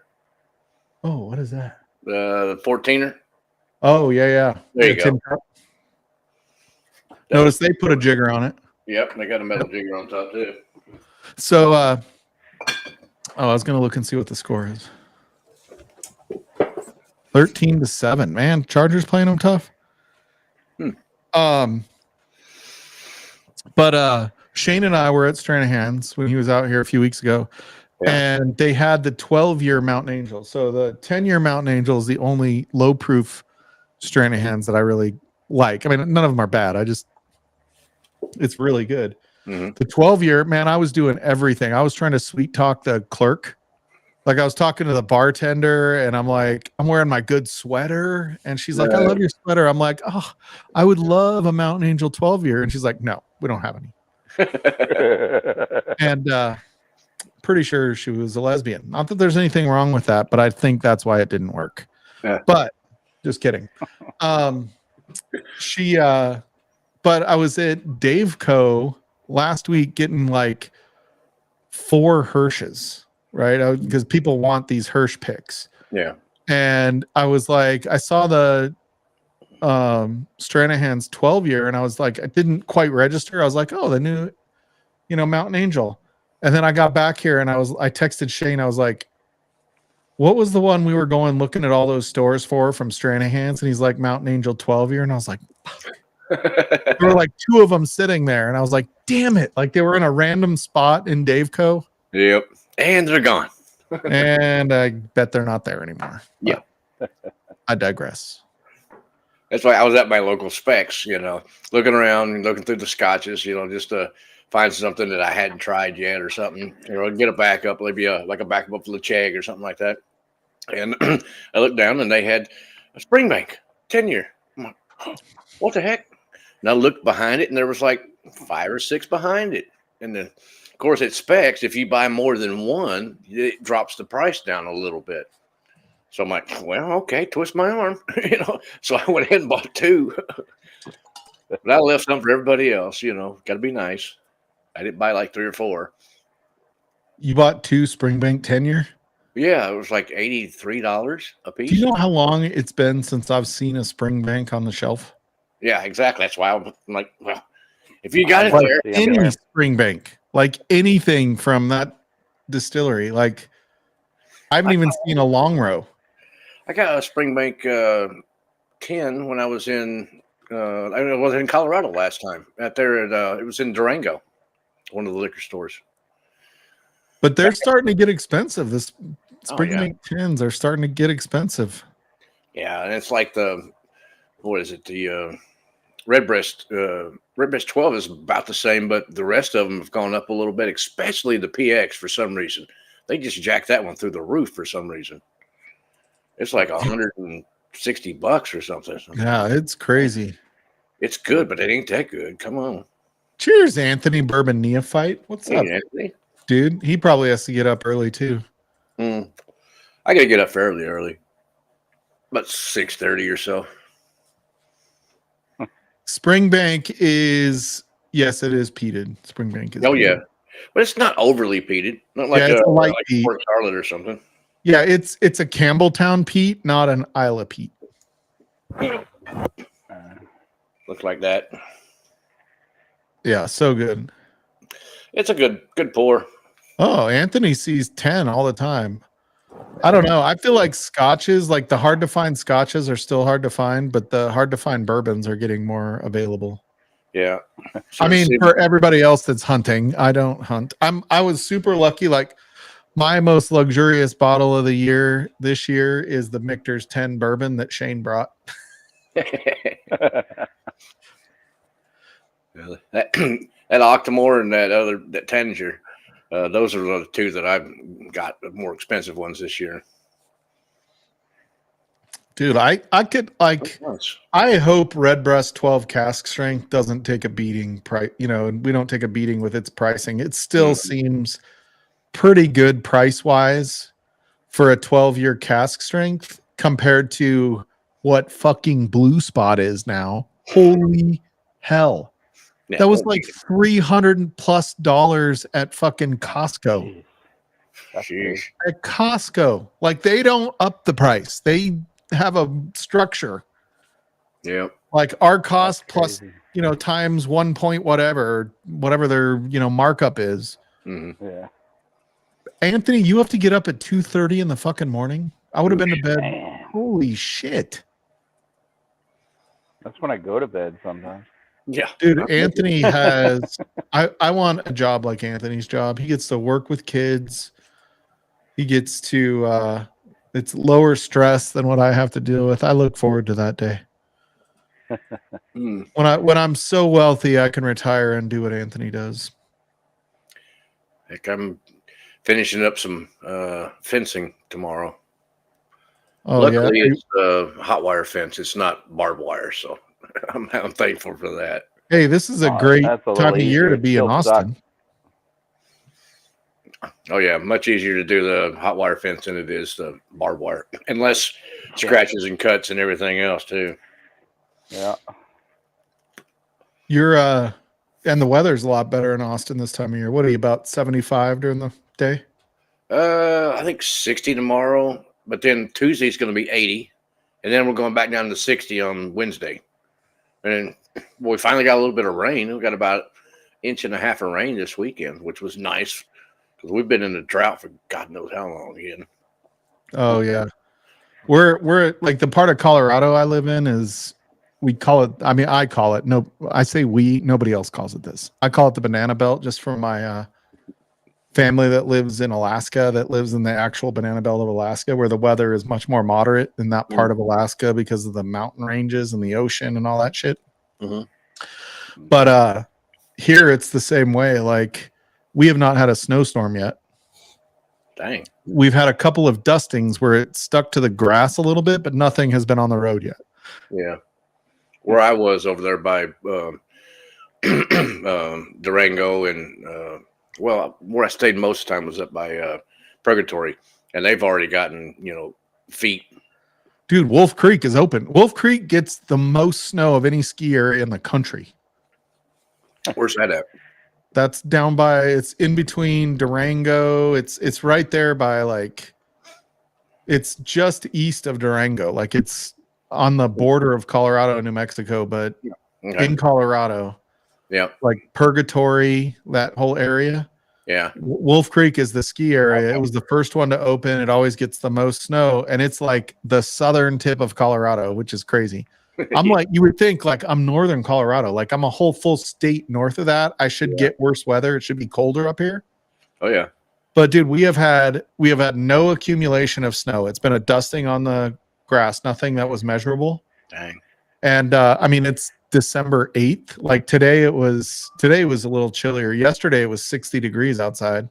Oh, what is that? The 14er. Oh yeah. There you Yeah, go. Notice they put a jigger on it. Yep, they got a metal jigger on top too. So I was gonna look and see what the score is. 13-7. Man, Chargers playing them tough. But Shane and I were at Stranahan's when he was out here a few weeks ago, and they had the 12-year Mountain Angel. So the 10-year Mountain Angel is the only low-proof Stranahan's that I really like. I mean, none of them are bad. It's really good. Mm-hmm. The 12-year, man, I was doing everything. I was trying to sweet talk the clerk. Like I was talking to the bartender and I'm like, I'm wearing my good sweater. And she's like, I love your sweater. I'm like, oh, I would love a Mountain Angel 12-year. And she's like, no, we don't have any. And pretty sure she was a lesbian. Not that there's anything wrong with that, but I think that's why it didn't work. Yeah. But just kidding. But I was at Dave Co. last week getting like 4 Hirsches. Right, because people want these Hirsch picks. Yeah, and I was like, I saw the Stranahan's 12-year, and I was like, I didn't quite register. I was like, oh, the new, Mountain Angel. And then I got back here, and I texted Shane. I was like, what was the one we were going looking at all those stores for from Stranahan's? And he's like, Mountain Angel 12-year, and I was like, there were like 2 of them sitting there, and I was like, damn it! Like they were in a random spot in Dave Co. Yep. And they're gone. And I bet they're not there anymore. Yeah. I digress. That's why I was at my local Specs, looking around and looking through the scotches, just to find something that I hadn't tried yet or something, get a backup, maybe like a backup for the Chug or something like that. And I looked down and they had a Springbank 10-year. I'm like, oh, what the heck? And I looked behind it and there was like 5 or 6 behind it. And then, of course, at Specs, if you buy more than one, it drops the price down a little bit. So I'm like, well, okay, twist my arm, So I went ahead and bought 2. But I left some for everybody else, got to be nice. I didn't buy like 3 or 4. You bought 2 Springbank 10-year? Yeah, it was like $83 a piece. Do you know how long it's been since I've seen a Springbank on the shelf? Yeah, exactly. That's why I'm like, well, if you got it like there, any Springbank, like anything from that distillery, like I haven't even seen a long row. I got a Springbank 10 when I was in Colorado last time. Out there at it was in Durango, one of the liquor stores. But they're starting to get expensive. This Springbank 10s are starting to get expensive. Yeah, and it's like the Redbreast 12 is about the same, but the rest of them have gone up a little bit, especially the PX for some reason. They just jacked that one through the roof for some reason. It's like $160 or something. Yeah, it's crazy. It's good, but it ain't that good. Come on. Cheers, Anthony Bourbon Neophyte. What's up, Anthony? Dude? He probably has to get up early too. I gotta get up fairly early, about 6:30 or so. Springbank is, yes, it is peated. Springbank is. Oh peated. yeah, but it's not overly peated. Not like it's a light like peat. Port Charlotte or something. Yeah, it's a Campbelltown peat, not an Isla peat. Looks like that. Yeah, so good. It's a good pour. Oh, Anthony sees 10 all the time. I don't know. I feel like scotches, like the hard to find scotches are still hard to find, but the hard to find bourbons are getting more available. Yeah. I mean, for everybody else that's hunting, I don't hunt. I was super lucky. Like my most luxurious bottle of the year this year is the Michter's 10 bourbon that Shane brought. that Octomore and that Tanger, those are the 2 that I've got, the more expensive ones this year. Dude, I could like, I hope Redbreast 12 cask strength doesn't take a beating price. We don't take a beating with its pricing. It still seems pretty good price wise for a 12-year cask strength compared to what fucking Blue Spot is now. Holy hell. Yeah, that was like $300+ at fucking Costco. At Costco. Like they don't up the price. They have a structure. Yeah. Like our cost That's plus, crazy. times 1 point whatever their, markup is. Mm-hmm. Yeah. Anthony, you have to get up at 2:30 in the fucking morning. I would have been to bed. Man, Holy shit. that's when I go to bed sometimes. Yeah. Dude, Anthony has I want a job like Anthony's job. He gets to work with kids. He gets to it's lower stress than what I have to deal with. I look forward to that day. Mm. When I'm so wealthy I can retire and do what Anthony does. Heck, I'm finishing up some fencing tomorrow. Oh Luckily, yeah. it's hot wire fence. It's not barbed wire, so I'm thankful for that. Hey, this is a Oh, great that's a time little of year easier. to It be in still Austin. Oh yeah, much easier to do the hot wire fence than it is the barbed wire, and less scratches and cuts and everything else too. Yeah. You're and the weather's a lot better in Austin this time of year. What are you, about 75 during the day? I think 60 tomorrow, but then Tuesday's going to be 80, and then we're going back down to 60 on Wednesday. And we finally got a little bit of rain. We got about 1.5 inches of rain this weekend, which was nice because we've been in a drought for God knows how long again. Oh yeah. We're like the part of Colorado I live in is I call it, no, I say we, nobody else calls it this. I call it the banana belt just for my family that lives in Alaska, that lives in the actual banana belt of Alaska, where the weather is much more moderate in that part of Alaska because of the mountain ranges and the ocean and all that shit. Mhm. But here it's the same way. Like we have not had a snowstorm yet. Dang. We've had a couple of dustings where it stuck to the grass a little bit, but nothing has been on the road yet. Yeah. Where I was over there by Durango and where I stayed most of the time was up by Purgatory, and they've already gotten feet. Dude, Wolf Creek is open. Wolf Creek gets the most snow of any ski area in the country. Where's that at? That's down by, it's in between Durango. It's right there by it's just east of Durango. Like it's on the border of Colorado and New Mexico, but Okay. in Colorado, Yeah. like Purgatory, that whole area. Yeah. Wolf Creek is the ski area. It was the first one to open. It always gets the most snow, and it's like the southern tip of Colorado, which is crazy. I'm like, you would think like I'm northern Colorado, like I'm a whole full state north of that. I should get worse weather. It should be colder up here. Oh yeah. But dude, we have had no accumulation of snow. It's been a dusting on the grass, nothing that was measurable. Dang. And I mean, it's December 8th. Like today was a little chillier. Yesterday it was 60 degrees outside.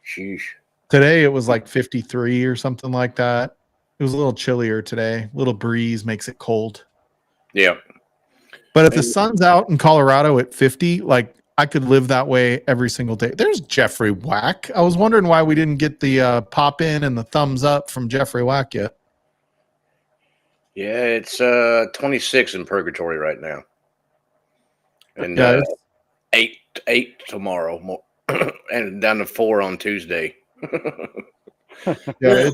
Sheesh. Today it was like 53 or something like that. It was a little chillier today. A little breeze makes it cold. Yeah. But if the sun's out in Colorado at 50, like I could live that way every single day. There's Jeffrey Wack. I was wondering why we didn't get the pop in and the thumbs up from Jeffrey Wack yet. Yeah, it's 26 in Purgatory right now. And Yeah, 8 tomorrow, and down to 4 on Tuesday. we're But still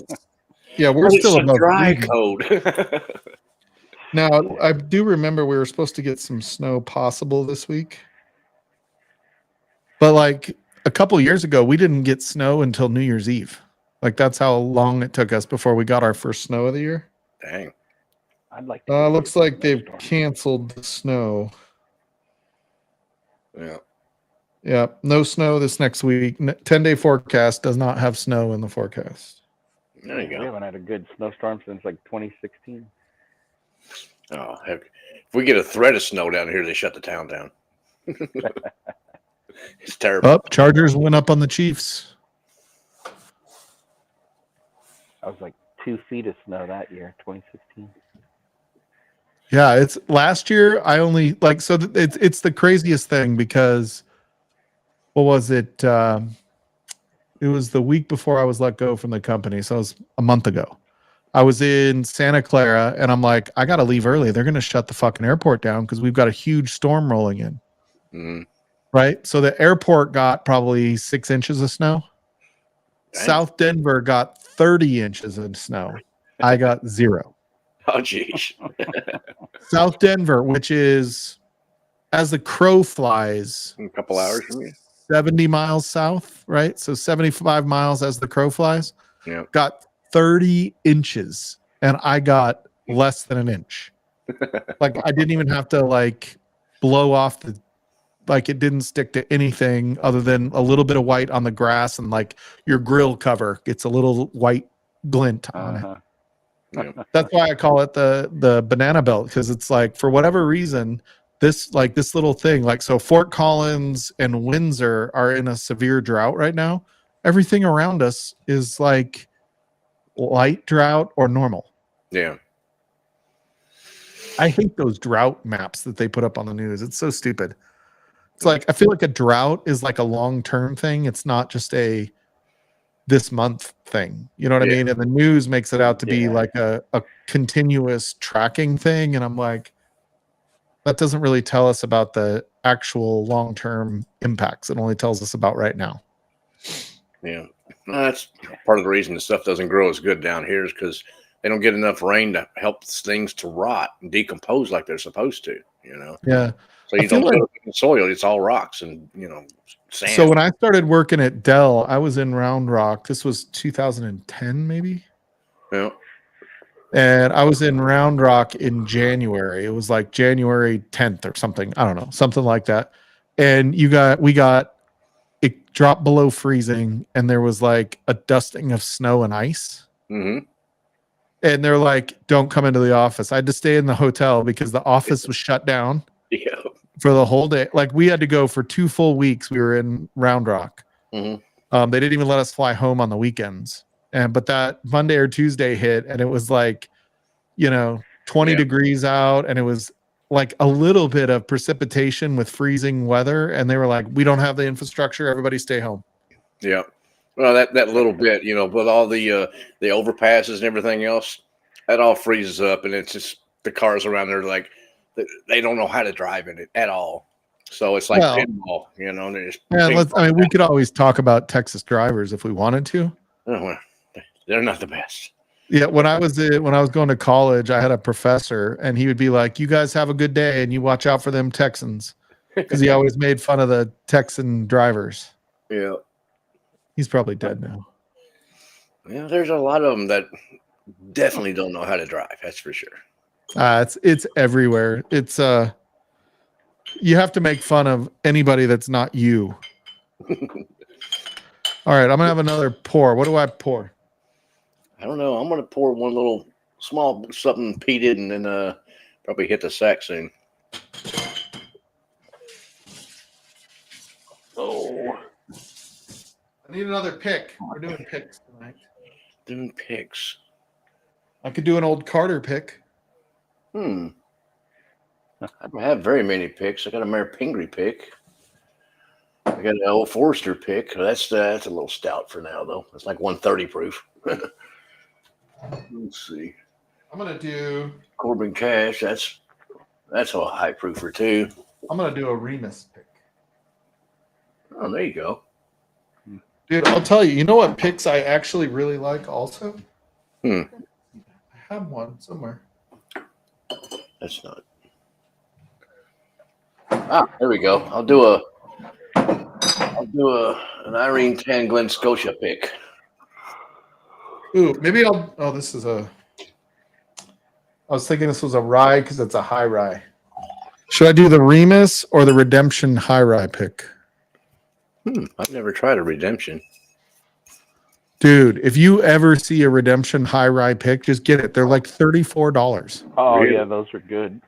it's a above dry freezing. code. Now, I do remember we were supposed to get some snow possible this week. But like a couple years ago, we didn't get snow until New Year's Eve. Like that's how long it took us before we got our first snow of the year. Dang. I'd like to Looks get like they've snowstorm. canceled the snow. Yeah. Yeah, no snow this next week. 10-day forecast does not have snow in the forecast. There you We go. haven't had a good snowstorm since like 2016. Oh, heck. If we get a threat of snow down here, they shut the town down. It's terrible. Oh, Chargers went up on the Chiefs. I was like 2 feet of snow that year, 2016. Yeah, it's last year. I only it's the craziest thing because what was it? It was the week before I was let go from the company, so it was a month ago. I was in Santa Clara, and I'm like, I got to leave early. They're going to shut the fucking airport down because we've got a huge storm rolling in. Mm-hmm. Right, so the airport got probably 6 inches of snow. Dang. South Denver got 30 inches of snow. I got 0. Oh, geez. South Denver, which is as the crow flies, A couple hours from you. 70 miles south, right? So 75 miles as the crow flies. Yeah. Got 30 inches, and I got less than an inch. Like I didn't even have to like blow off the, like it didn't stick to anything other than a little bit of white on the grass, and like your grill cover gets a little white glint on it. Yeah. That's why I call it the banana belt, because it's like, for whatever reason, this little thing, like, so Fort Collins and Windsor are in a severe drought right now. Everything around us is like light drought or normal. Yeah. I hate those drought maps that they put up on the news. It's so stupid. It's like, I feel like a drought is like a long-term thing. It's not just a this month thing. You know what I mean? And the news makes it out to be like a continuous tracking thing. And I'm like, that doesn't really tell us about the actual long-term impacts. It only tells us about right now. Yeah. That's part of the reason the stuff doesn't grow as good down here, is because they don't get enough rain to help things to rot and decompose like they're supposed to, you know? Yeah. So you don't put it in the soil, it's all rocks and, you know, sand. So when I started working at Dell, I was in Round Rock. This was 2010, maybe. Yeah. And I was in Round Rock in January. It was like January 10th or something. I don't know, something like that. And it dropped below freezing, and there was like a dusting of snow and ice. Mm-hmm. And they're like, don't come into the office. I had to stay in the hotel because the office was shut down. Yeah. For the whole day. Like we had to go for 2 full weeks. We were in Round Rock. Mm-hmm. They didn't even let us fly home on the weekends. But that Monday or Tuesday hit, and it was like, 20 degrees out, and it was like a little bit of precipitation with freezing weather. And they were like, we don't have the infrastructure. Everybody stay home. Yeah. Well, that little bit, with all the overpasses and everything else, that all freezes up, and it's just the cars around there like they don't know how to drive in it at all. So it's like pinball, we could always talk about Texas drivers if we wanted to. Oh, well, they're not the best. Yeah, when I was going to college, I had a professor, and he would be like, "You guys have a good day, and you watch out for them Texans," because he always made fun of the Texan drivers. Yeah, he's probably dead now. Yeah, there's a lot of them that definitely don't know how to drive. That's for sure. It's everywhere. It's you have to make fun of anybody that's not you. All right, I'm gonna have another pour. What do I pour? I don't know. I'm gonna pour one little small something peated, and then probably hit the sack soon. Oh, I need another pick. We're doing picks tonight. Doing picks. I could do an old Carter pick. I don't have very many picks. I got a Mayor Pingree pick. I got an old Forester pick. That's a little stout for now, though. It's like 130 proof. Let's see. I'm gonna do Corbin Cash. That's a high proofer too. I'm gonna do a Remus pick. Oh, there you go. Dude, I'll tell you. You know what picks I actually really like also? I have one somewhere. That's not. There we go. I'll do an Irene 10 Glen Scotia pick. Ooh, maybe this is I was thinking this was a rye because it's a high rye. Should I do the Remus or the Redemption high rye pick? I've never tried a Redemption. Dude, if you ever see a Redemption high rye pick, just get it. They're like $34. Oh, really? Yeah, those are good.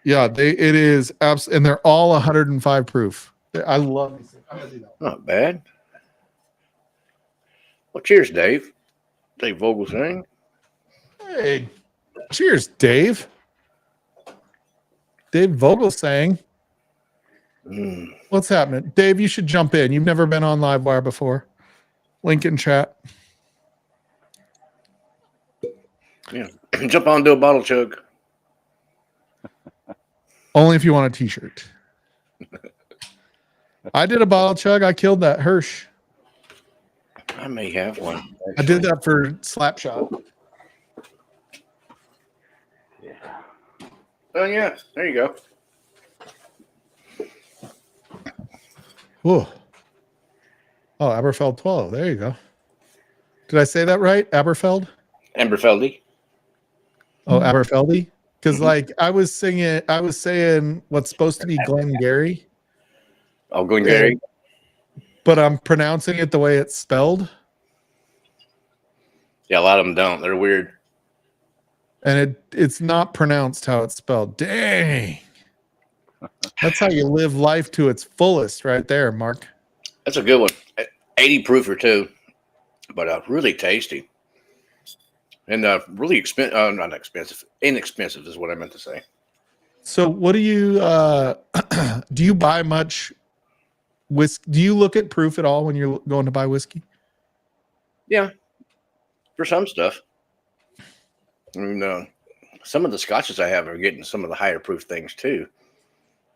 Yeah, it is and they're all 105 proof. I love these things. I'm gonna do that. Not bad. Well, cheers, Dave. Dave Vogelsang. Hey, cheers, Dave. Dave Vogelsang. What's happening? Dave, you should jump in. You've never been on Livewire before. Link in chat. Yeah. Jump on, do a bottle chug. Only if you want a t-shirt. I did a bottle chug. I killed that Hirsch. I may have one. Actually. I did that for Slapshot. Oh yeah, there you go. Whoa. Oh, Aberfeld 12. There you go. Did I say that right? Aberfeld? Amberfeldy. Oh, Aberfeldy? Because like I was saying what's supposed to be Glengarry, Oh, Glengarry. but I'm pronouncing it the way it's spelled. Yeah, a lot of them don't. They're weird. And it's not pronounced how it's spelled. Dang. That's how you live life to its fullest right there, Mark. That's a good one. 80 proofer too, but really tasty. And really expensive. Not expensive. Inexpensive is what I meant to say. So what do you do you buy much whiskey? Do you look at proof at all when you're going to buy whiskey? Yeah, for some stuff. I mean, some of the scotches I have are getting some of the higher proof things too.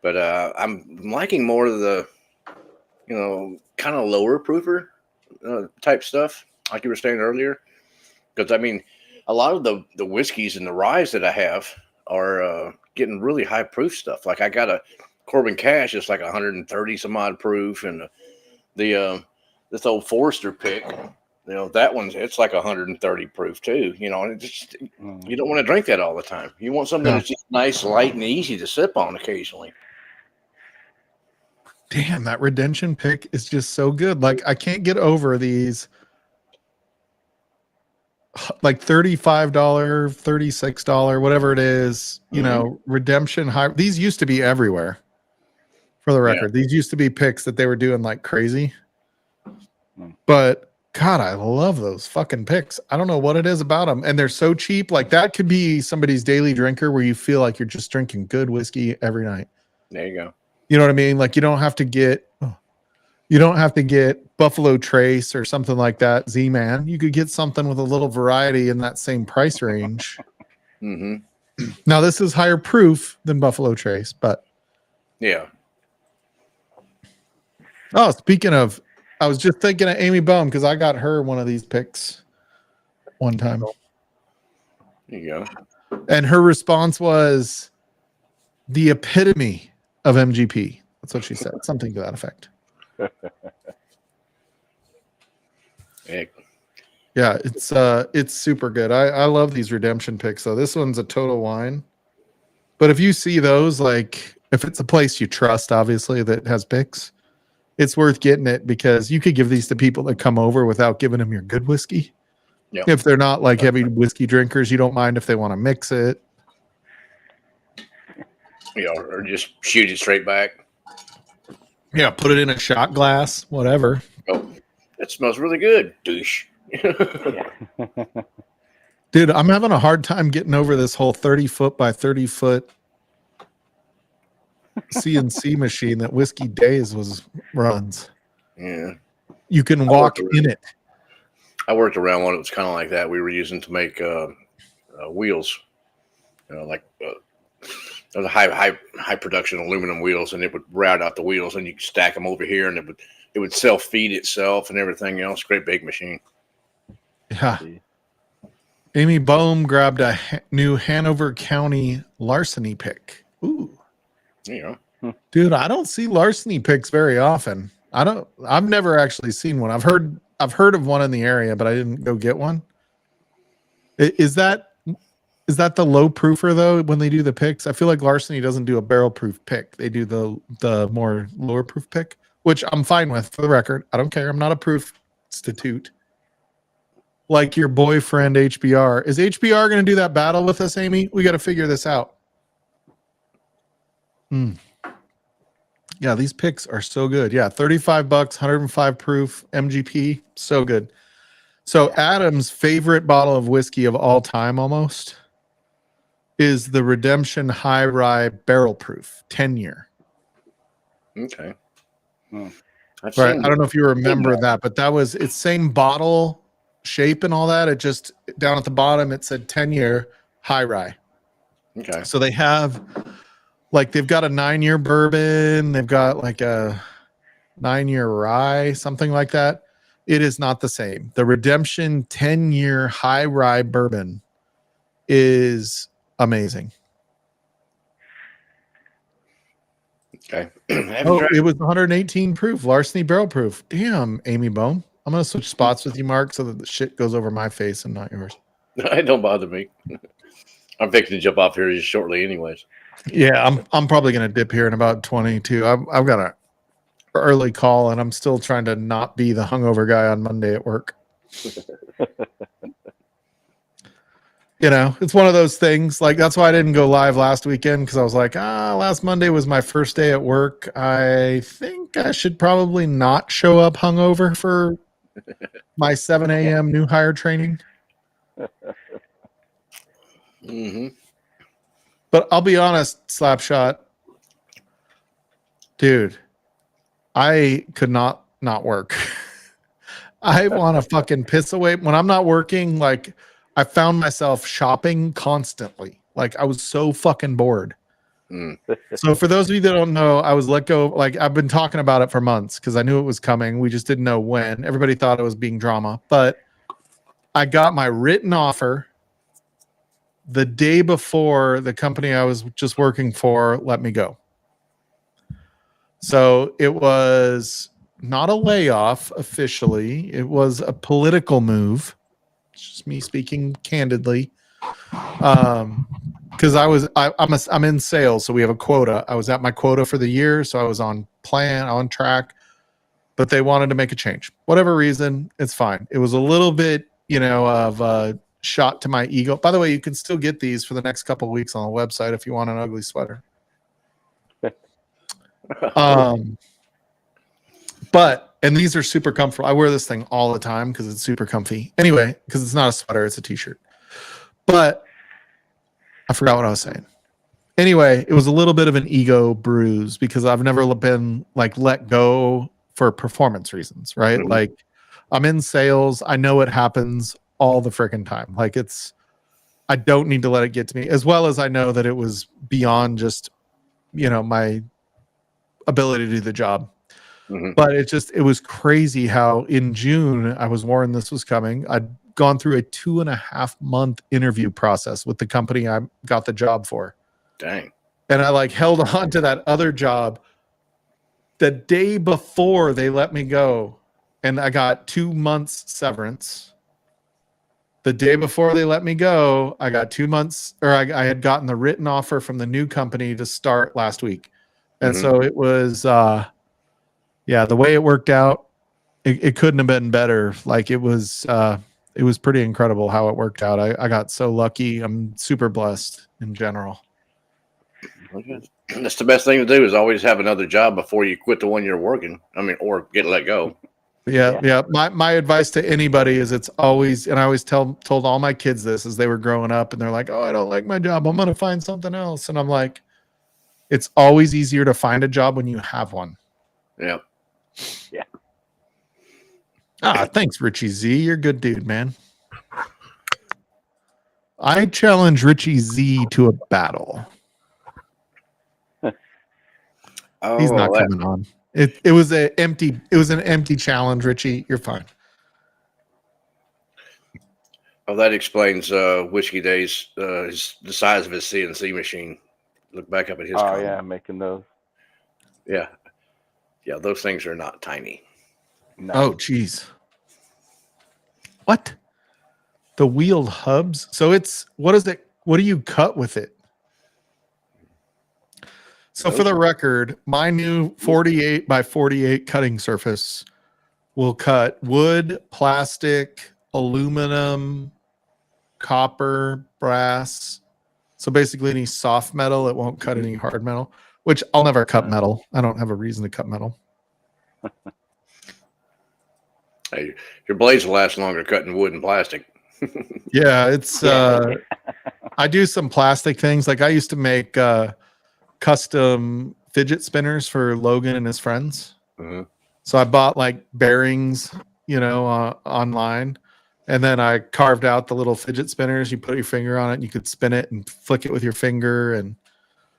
But I'm liking more of the, kind of lower proofer type stuff, like you were saying earlier. Because I mean, a lot of the whiskeys and the ryes that I have are getting really high proof stuff. Like I got a Corbin Cash, it's like 130 some odd proof, and this old Forester pick, that one's it's like 130 proof too. And it just you don't want to drink that all the time. You want something that's just nice, light, and easy to sip on occasionally. Damn, that Redemption pick is just so good. Like I can't get over these like $35, $36, whatever it is, Redemption high. These used to be everywhere. For the record, these used to be picks that they were doing like crazy. But God, I love those fucking picks. I don't know what it is about them. And they're so cheap. Like that could be somebody's daily drinker where you feel like you're just drinking good whiskey every night. There you go. You know what I mean? Like you don't have to get Buffalo Trace or something like that, Z-Man. You could get something with a little variety in that same price range. Mm-hmm. Now this is higher proof than Buffalo Trace, but yeah. Oh, speaking of, I was just thinking of Amy Bum because I got her one of these picks one time. There you go. And her response was the epitome of MGP. That's what she said. Something to that effect. Yeah, it's super good. I love these Redemption picks. So this one's a total wine. But if you see those, like if it's a place you trust, obviously, that has picks, it's worth getting it because you could give these to people that come over without giving them your good whiskey. Yep. If they're not like heavy whiskey drinkers, you don't mind if they want to mix it. Or just shoot it straight back. Yeah, put it in a shot glass, whatever. Oh, that smells really good, douche. Dude, I'm having a hard time getting over this whole 30-foot by 30-foot CNC machine that Whiskey Days runs. Yeah. You can walk in it. I worked around one that was kind of like that. We were using to make wheels, those high production aluminum wheels, and it would route out the wheels, and you could stack them over here, and it would self feed itself and everything else. Great big machine. Yeah. Amy Bohm grabbed a new Hanover County larceny pick. Ooh. Yeah. Dude, I don't see larceny picks very often. I've never actually seen one. I've heard of one in the area, but I didn't go get one. Is that the low proofer though when they do the picks? I feel like larceny doesn't do a barrel proof pick. They do the more lower proof pick, which I'm fine with for the record. I don't care. I'm not a proof institute. Like your boyfriend HBR. Is HBR going to do that battle with us, Amy? We got to figure this out. Yeah, these picks are so good. Yeah, $35, 105 proof, MGP, so good. So Adam's favorite bottle of whiskey of all time almost is the Redemption High Rye Barrel Proof 10-year. Okay. Right. I don't know if you remember that, but it's same bottle shape and all that. It just down at the bottom it said 10-year High Rye. Okay. So they have they've got a 9-year bourbon, they've got like a 9-year rye, something like that. It is not the same. The Redemption 10-year High Rye bourbon is amazing. Okay. Oh, it was 118 proof, larceny barrel proof. Damn, Amy Bohm. I'm gonna switch spots with you, Mark, so that the shit goes over my face and not yours. It don't bother me. I'm fixing to jump off here just shortly, anyways. Yeah, I'm probably gonna dip here in about 22. I've got a early call, and I'm still trying to not be the hungover guy on Monday at work. You know, it's one of those things. Like, that's why I didn't go live last weekend, because I was like, last Monday was my first day at work. I think I should probably not show up hungover for my 7 a.m. new hire training. Mm-hmm. But I'll be honest, Slapshot, dude, I could not work. I want to fucking piss away. When I'm not working, like, I found myself shopping constantly. Like, I was so fucking bored. So for those of you that don't know, I was let go. Like, I've been talking about it for months because I knew it was coming. We just didn't know when. Everybody thought it was being drama. But I got my written offer the day before the company I was just working for let me go. So it was not a layoff officially. It was a political move. It's just me speaking candidly. Because I'm in sales, so we have a quota. I was at my quota for the year, so I was on track, but they wanted to make a change. Whatever reason, it's fine. It was a little bit, of a shot to my ego. By the way, you can still get these for the next couple of weeks on the website if you want an ugly sweater. And these are super comfortable. I wear this thing all the time because it's super comfy. Anyway, because it's not a sweater, it's a t-shirt. But I forgot what I was saying. Anyway, it was a little bit of an ego bruise because I've never been like let go for performance reasons, right? Mm-hmm. Like, I'm in sales. I know it happens all the freaking time. Like, I don't need to let it get to me, as well as I know that it was beyond just, my ability to do the job. Mm-hmm. But it was crazy how in June I was warned this was coming. I'd gone through a 2.5 month interview process with the company I got the job for. Dang. And I held on to that other job the day before they let me go. And I got 2 months severance. The day before they let me go, I got 2 months, or I had gotten the written offer from the new company to start last week. And so it was, the way it worked out, it couldn't have been better. Like, it was pretty incredible how it worked out. I got so lucky. I'm super blessed in general. That's the best thing to do, is always have another job before you quit the one you're working. Or get let go. Yeah. My advice to anybody is it's always, and I always told all my kids this as they were growing up, and they're like, "Oh, I don't like my job. I'm going to find something else." And I'm like, it's always easier to find a job when you have one. Yeah. Yeah. Thanks, Richie Z. You're a good dude, man. I challenge Richie Z to a battle. He's not coming on. It was an empty challenge, Richie. You're fine. Oh, that explains Whiskey Days, the size of his CNC machine. Look back up at his comment. Yeah, making those. Yeah, those things are not tiny. No. Oh, geez. What? The wheeled hubs? So what is it? What do you cut with it? So for the record, my new 48 by 48 cutting surface will cut wood, plastic, aluminum, copper, brass. So basically any soft metal. It won't cut any hard metal, which I'll never cut metal. I don't have a reason to cut metal. Hey, your blades will last longer cutting wood and plastic. Yeah, it's I do some plastic things. Like, I used to make custom fidget spinners for Logan and his friends. Mm-hmm. So I bought bearings, online, and then I carved out the little fidget spinners. You put your finger on it, and you could spin it and flick it with your finger, and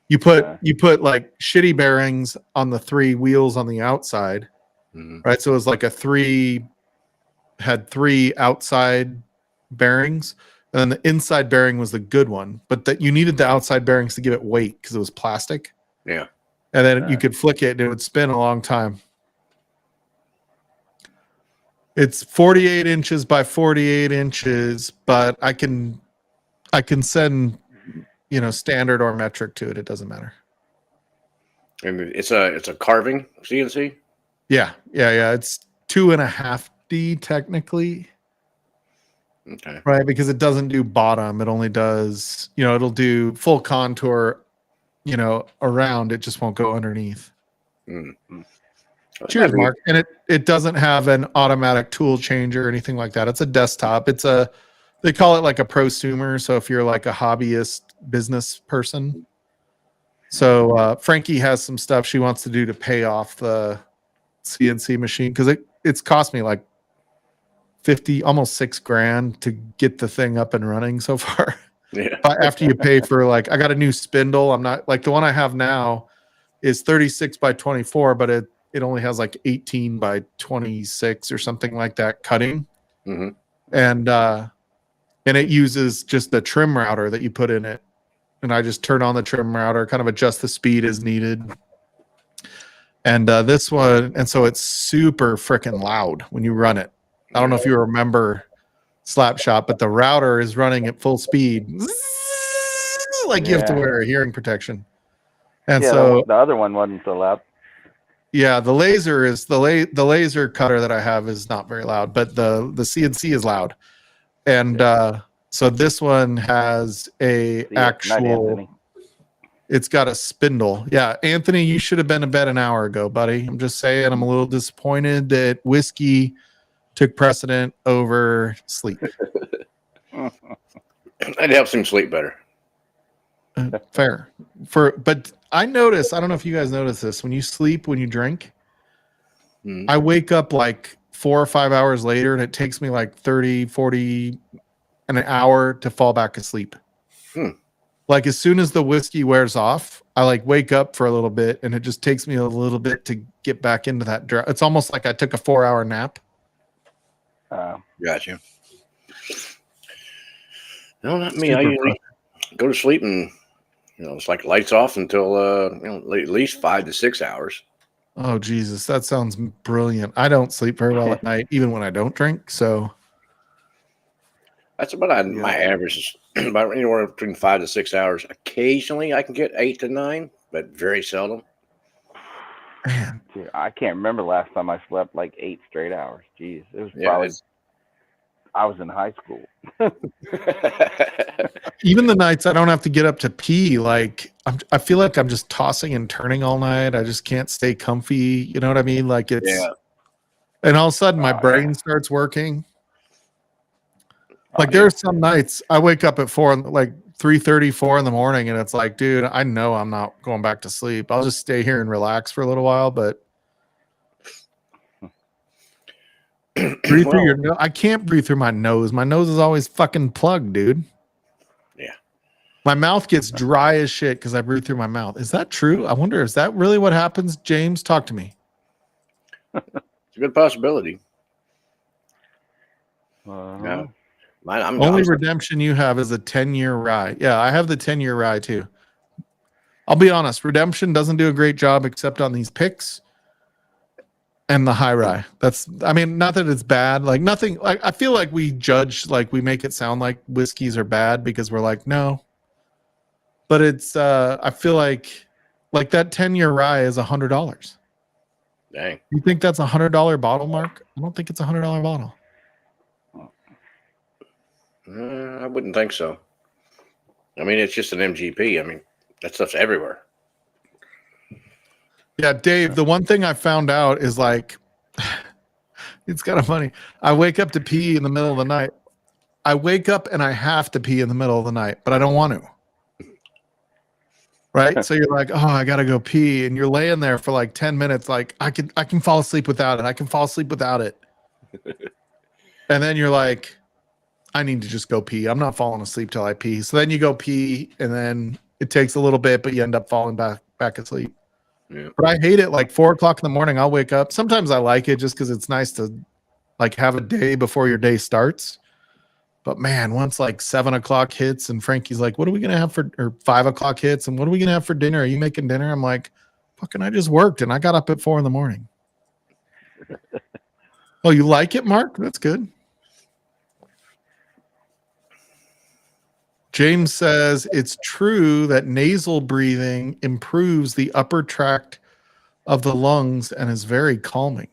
you put shitty bearings on the 3 wheels on the outside, right? So it was had 3 outside bearings, and then the inside bearing was the good one, but that you needed the outside bearings to give it weight because it was plastic. Yeah. and then you could flick it and it would spin a long time. It's 48 inches by 48 inches, but I can send, standard or metric to it. It doesn't matter. And it's a carving CNC. Yeah. It's 2.5D technically. Okay. Right, because it doesn't do bottom. It only does, it'll do full contour, around. It just won't go underneath. Cheers, Mark. And it doesn't have an automatic tool changer or anything like that. It's a desktop. They call it like a prosumer. So if you're like a hobbyist business person. So Frankie has some stuff she wants to do to pay off the CNC machine because it's cost me like 50, almost $6,000 to get the thing up and running so far. Yeah. But after you pay for I got a new spindle. I'm not like the one I have now is 36 by 24, but it only has like 18 by 26 or something like that cutting. Mm-hmm. And it uses just the trim router that you put in it. And I just turn on the trim router, kind of adjust the speed as needed. And this one, and so it's super freaking loud when you run it. I don't know if you remember Slapshot, but the router is running at full speed. Like you have to wear a hearing protection. And so the other one wasn't so loud. Yeah, the laser is the laser cutter that I have is not very loud, but the CNC is loud. And so this one has it's got a spindle. Yeah, Anthony, you should have been to bed an hour ago, buddy. I'm just saying I'm a little disappointed that whiskey took precedent over sleep. It helps him sleep better. Fair. But I notice, I don't know if you guys notice this, when you sleep, when you drink, I wake up like 4 or 5 hours later and it takes me like 30, 40 an hour to fall back asleep. Like as soon as the whiskey wears off, I like wake up for a little bit and it just takes me a little bit to get back into that. It's almost like I took a 4-hour nap. Gotcha. No, not me. I usually go to sleep and it's like lights off until at least 5 to 6 hours. Oh Jesus, that sounds brilliant. I don't sleep very well at night, even when I don't drink. So that's about my average is about anywhere between 5 to 6 hours. Occasionally, I can get 8 to 9, but very seldom. Man, dude, I can't remember last time I slept like 8 straight hours. Jeez, it was probably I was in high school. Even the nights I don't have to get up to pee, like I feel like I'm just tossing and turning all night. I just can't stay comfy. You know what I mean? Like it's, and all of a sudden my brain starts working. Like there are some nights I wake up at 3:30, 4 in the morning, and it's like, dude, I know I'm not going back to sleep. I'll just stay here and relax for a little while, but breathe through your nose. I can't breathe through my nose. My nose is always fucking plugged, dude. Yeah. My mouth gets dry as shit because I breathe through my mouth. Is that true? I wonder, is that really what happens? James, talk to me. It's a good possibility. Yeah. Only redemption you have is a 10-year rye. Yeah, I have the 10-year rye too. I'll be honest, redemption doesn't do a great job except on these picks and the high rye. Not that it's bad. Like nothing, like I feel like we judge, like we make it sound like whiskeys are bad because we're like, no. But it's I feel like that 10-year rye is $100. Dang. You think that's $100 bottle, Mark? I don't think it's $100 bottle. I wouldn't think so. I mean, it's just an MGP. I mean, that stuff's everywhere. Yeah, Dave, the one thing I found out is like, it's kind of funny. I wake up to pee in the middle of the night. I wake up and I have to pee in the middle of the night, but I don't want to. Right? So you're like, oh, I got to go pee. And you're laying there for like 10 minutes. Like I can fall asleep without it. I can fall asleep without it. And then you're like, I need to just go pee. I'm not falling asleep till I pee. So then you go pee and then it takes a little bit, but you end up falling back asleep. Yeah. But I hate it. Like 4 o'clock in the morning, I'll wake up. Sometimes I like it just because it's nice to like have a day before your day starts. But man, once like 7 o'clock hits and Frankie's like, what are we going to have or 5 o'clock hits? And what are we going to have for dinner? Are you making dinner? I'm like, Fucking, I just worked and I got up at 4 a.m. Oh, you like it, Mark? That's good. James says it's true that nasal breathing improves the upper tract of the lungs and is very calming.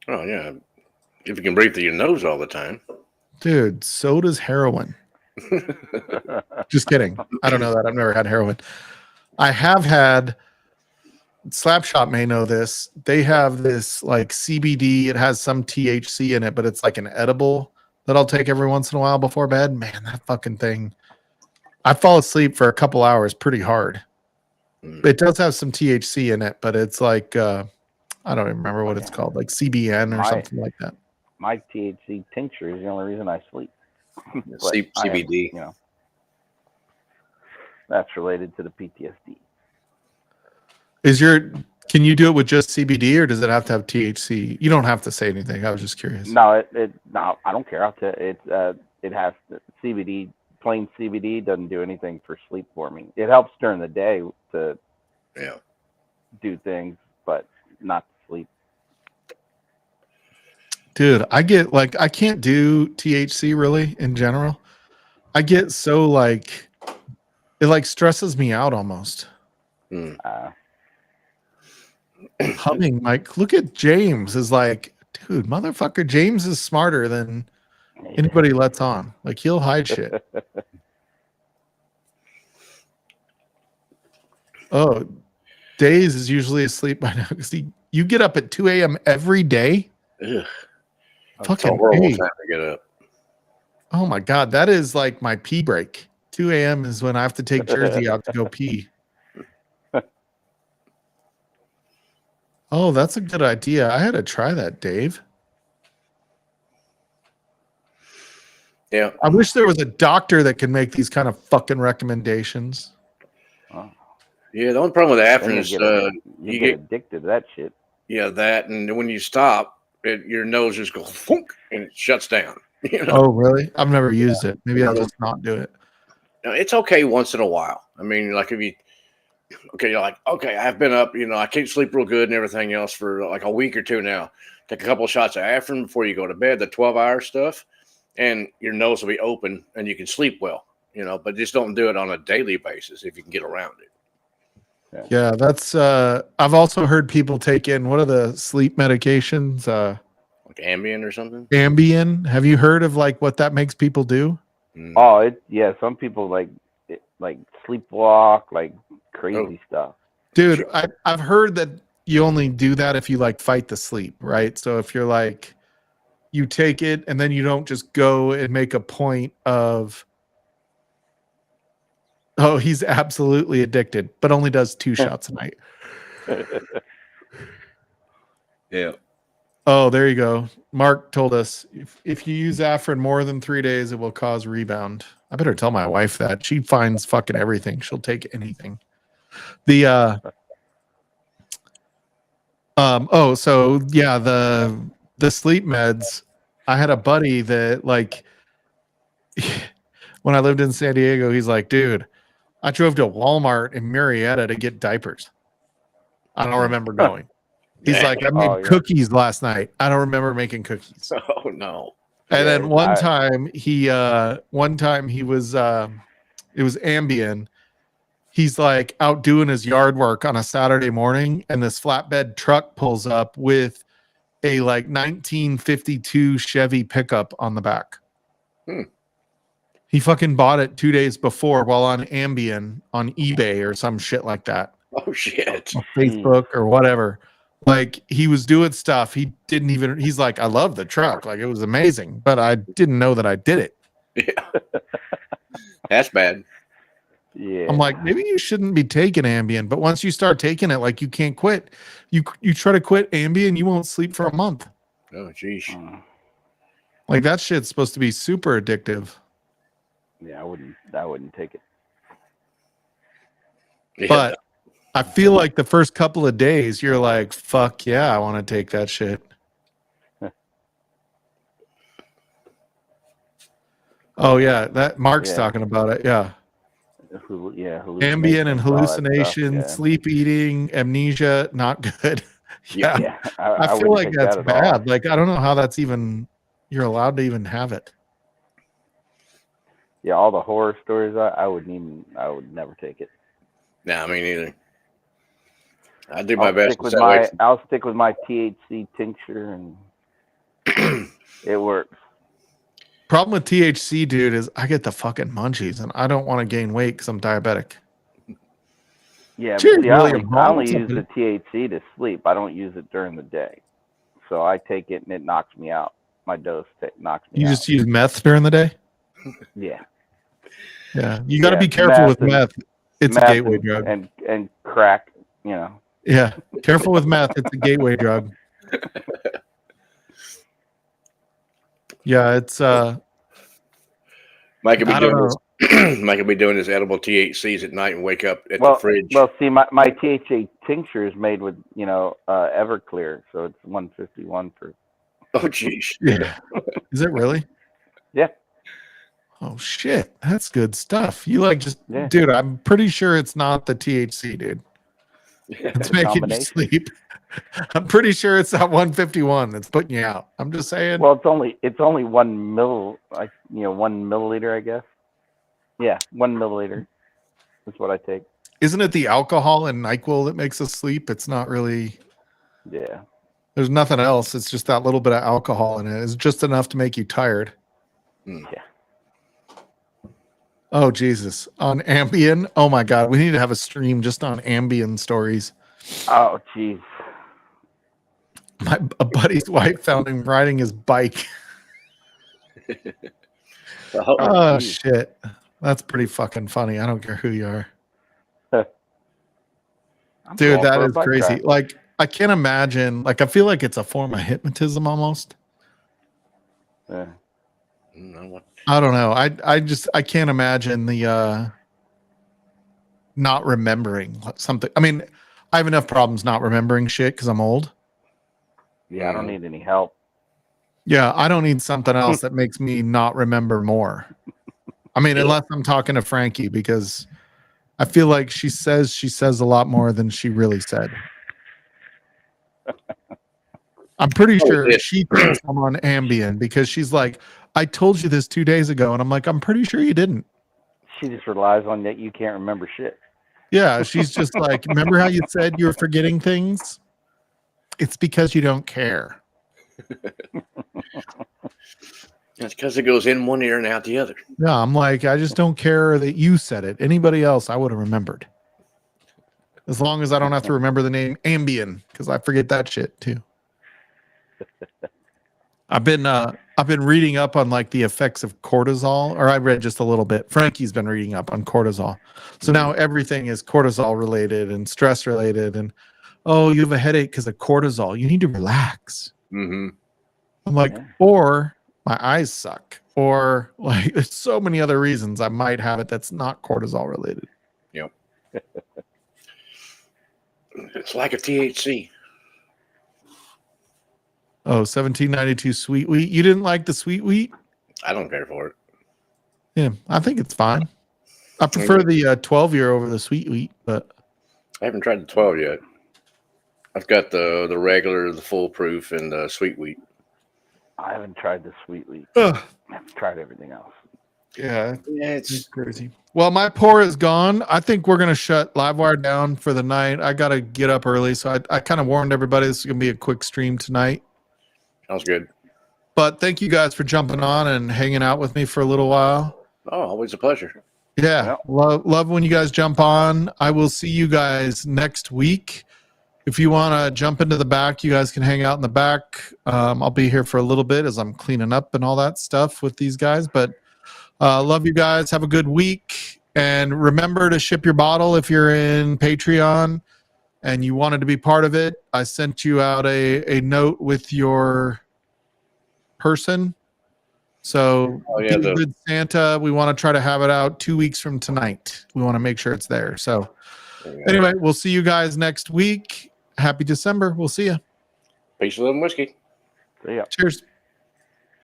Oh yeah, if you can breathe through your nose all the time. Dude, so does heroin. Just kidding. I don't know that. I've never had heroin. I have had, Slapshot may know this. They have this like CBD. It has some THC in it, but it's like an edible that I'll take every once in a while before bed. Man, that fucking thing. I fall asleep for a couple hours pretty hard. It does have some THC in it, but it's like, I don't even remember what it's called, like CBN or something like that. My THC tincture is the only reason I sleep. CBD. That's related to the PTSD. Can you do it with just CBD or does it have to have THC? You don't have to say anything. I was just curious. No, no, I don't care. It has CBD. Plain CBD doesn't do anything for sleep for me. It helps during the day to do things, but not to sleep. Dude, I get like, I can't do THC really in general. I get so like, it like stresses me out almost. Humming, like, look at James is like, dude, motherfucker, James is smarter than anybody lets on. Like, he'll hide shit. Oh, Days is usually asleep by now. You get up at 2 a.m. every day? Ugh. Fucking horrible time to get up. Oh my God, that is like my pee break. 2 a.m. is when I have to take Jersey out to go pee. Oh, that's a good idea. I had to try that, Dave. Yeah. I wish there was a doctor that could make these kind of fucking recommendations. Yeah, the only problem with Afrin is you get addicted to that shit. Yeah, that, and when you stop, your nose just goes thunk, and it shuts down. You know? Oh, really? I've never used it. Maybe I'll just not do it. It's okay once in a while. I mean, like if you, you're like, okay, I've been up, I can't sleep real good and everything else for like a week or two now. Take a couple of shots of Afrin before you go to bed, the 12-hour stuff, and your nose will be open and you can sleep well, but just don't do it on a daily basis if you can get around it. Yeah, that's I've also heard people take in, what are the sleep medications? Like Ambien or something? Ambien. Have you heard of like what that makes people do? Oh, some people like sleepwalk, like crazy stuff. Dude, I've heard that you only do that if you like fight the sleep, right? So if you're like, you take it and then you don't just go and make a point of, oh, he's absolutely addicted, but only does 2 shots a night. Yeah. Oh, there you go. Mark told us if you use Afrin more than 3 days, it will cause rebound. I better tell my wife that. She finds fucking everything. She'll take anything. The sleep meds. I had a buddy that like when I lived in San Diego, he's like, dude, I drove to Walmart in Marietta to get diapers. I don't remember going. He's like, I made cookies last night. I don't remember making cookies. Oh no. And then one time he was it was Ambien. He's like out doing his yard work on a Saturday morning, and this flatbed truck pulls up with a like 1952 Chevy pickup on the back. He fucking bought it 2 days before while on Ambien on eBay or some shit like that. Oh shit. On Facebook or whatever. Like he was doing stuff. He's like, I love the truck. Like it was amazing, but I didn't know that I did it. Yeah. That's bad. Yeah. I'm like, maybe you shouldn't be taking Ambien, but once you start taking it, like you can't quit. You try to quit Ambien, you won't sleep for a month. Oh, geez. Like that shit's supposed to be super addictive. Yeah, I wouldn't take it. Yeah. But I feel like the first couple of days, you're like, fuck yeah, I want to take that shit. Oh yeah, that Mark's talking about it. Yeah. Ambien and hallucination, sleep eating, amnesia, not good. Yeah, I feel like that's bad. Like, I don't know how that's even, you're allowed to even have it. Yeah, all the horror stories, I would never take it. Nah, me neither. I do my best. I'll stick with my THC tincture, and it works. Problem with THC, dude, is I get the fucking munchies, and I don't want to gain weight because I'm diabetic. Yeah, but see, I only use the THC to sleep. I don't use it during the day. So I take it, and it knocks me out. My dose knocks me out. You just use meth during the day? Yeah. Yeah, you got to be careful with meth. It's a gateway drug. And crack, you know. Yeah, careful with meth. It's a gateway drug. Yeah, it's Mike could be doing his edible THCs at night and wake up at the fridge. Well, see, my THC tincture is made with Everclear, so it's 151 for. Oh, jeez. Yeah. Is it really? Yeah. Oh shit, that's good stuff. You dude, I'm pretty sure it's not the THC, dude. It's making you sleep. I'm pretty sure it's that 151 that's putting you out. I'm just saying. Well, it's only 1 milliliter, I guess. Yeah, 1 milliliter. That's what I take. Isn't it the alcohol and NyQuil that makes us sleep? It's not really. Yeah. There's nothing else. It's just that little bit of alcohol in it. It's just enough to make you tired. Yeah. Oh, Jesus. On Ambien? Oh, my God. We need to have a stream just on Ambien stories. Oh, jeez. A buddy's wife found him riding his bike. Oh, shit. That's pretty fucking funny. I don't care who you are. Dude, that is crazy. Ride. Like, I can't imagine. Like, I feel like it's a form of hypnotism almost. Yeah. I don't know. I can't imagine the not remembering something. I mean, I have enough problems not remembering shit because I'm old. Yeah, I don't need any help. Yeah, I don't need something else that makes me not remember more. I mean, unless I'm talking to Frankie, because I feel like she says a lot more than she really said. I'm pretty sure she thinks I'm on Ambien because she's like, I told you this 2 days ago. And I'm like, I'm pretty sure you didn't. She just relies on that you can't remember shit. Yeah, she's just like, remember how you said you were forgetting things? It's because you don't care. That's because it goes in one ear and out the other. Yeah, I'm like, I just don't care that you said it. Anybody else, I would have remembered. As long as I don't have to remember the name Ambien, because I forget that shit too. I've been reading up on like the effects of cortisol, or I read just a little bit. Frankie's been reading up on cortisol. So now everything is cortisol related and stress related. And oh, you have a headache because of cortisol. You need to relax. Mm-hmm. I'm like, or my eyes suck, or like there's so many other reasons I might have it that's not cortisol related. Yep. It's like a THC. Oh, 1792 sweet wheat. You didn't like the sweet wheat? I don't care for it. Yeah, I think it's fine. I prefer the 12-year over the sweet wheat, but I haven't tried the 12 yet. I've got the regular, the foolproof, and the sweet wheat. I haven't tried the sweet wheat. I've tried everything else. Yeah, it's crazy. Well, my pour is gone. I think we're going to shut Livewire down for the night. I got to get up early, so I kind of warned everybody this is going to be a quick stream tonight. Sounds good. But thank you guys for jumping on and hanging out with me for a little while. Oh, always a pleasure. Yeah, love when you guys jump on. I will see you guys next week. If you want to jump into the back, you guys can hang out in the back. I'll be here for a little bit as I'm cleaning up and all that stuff with these guys. But love you guys. Have a good week. And remember to ship your bottle if you're in Patreon and you wanted to be part of it. I sent you out a note with your person. So good Santa. We want to try to have it out 2 weeks from tonight. We want to make sure it's there. So anyway, we'll see you guys next week. Happy December. We'll see you. Peace, love, and whiskey. See ya. Cheers.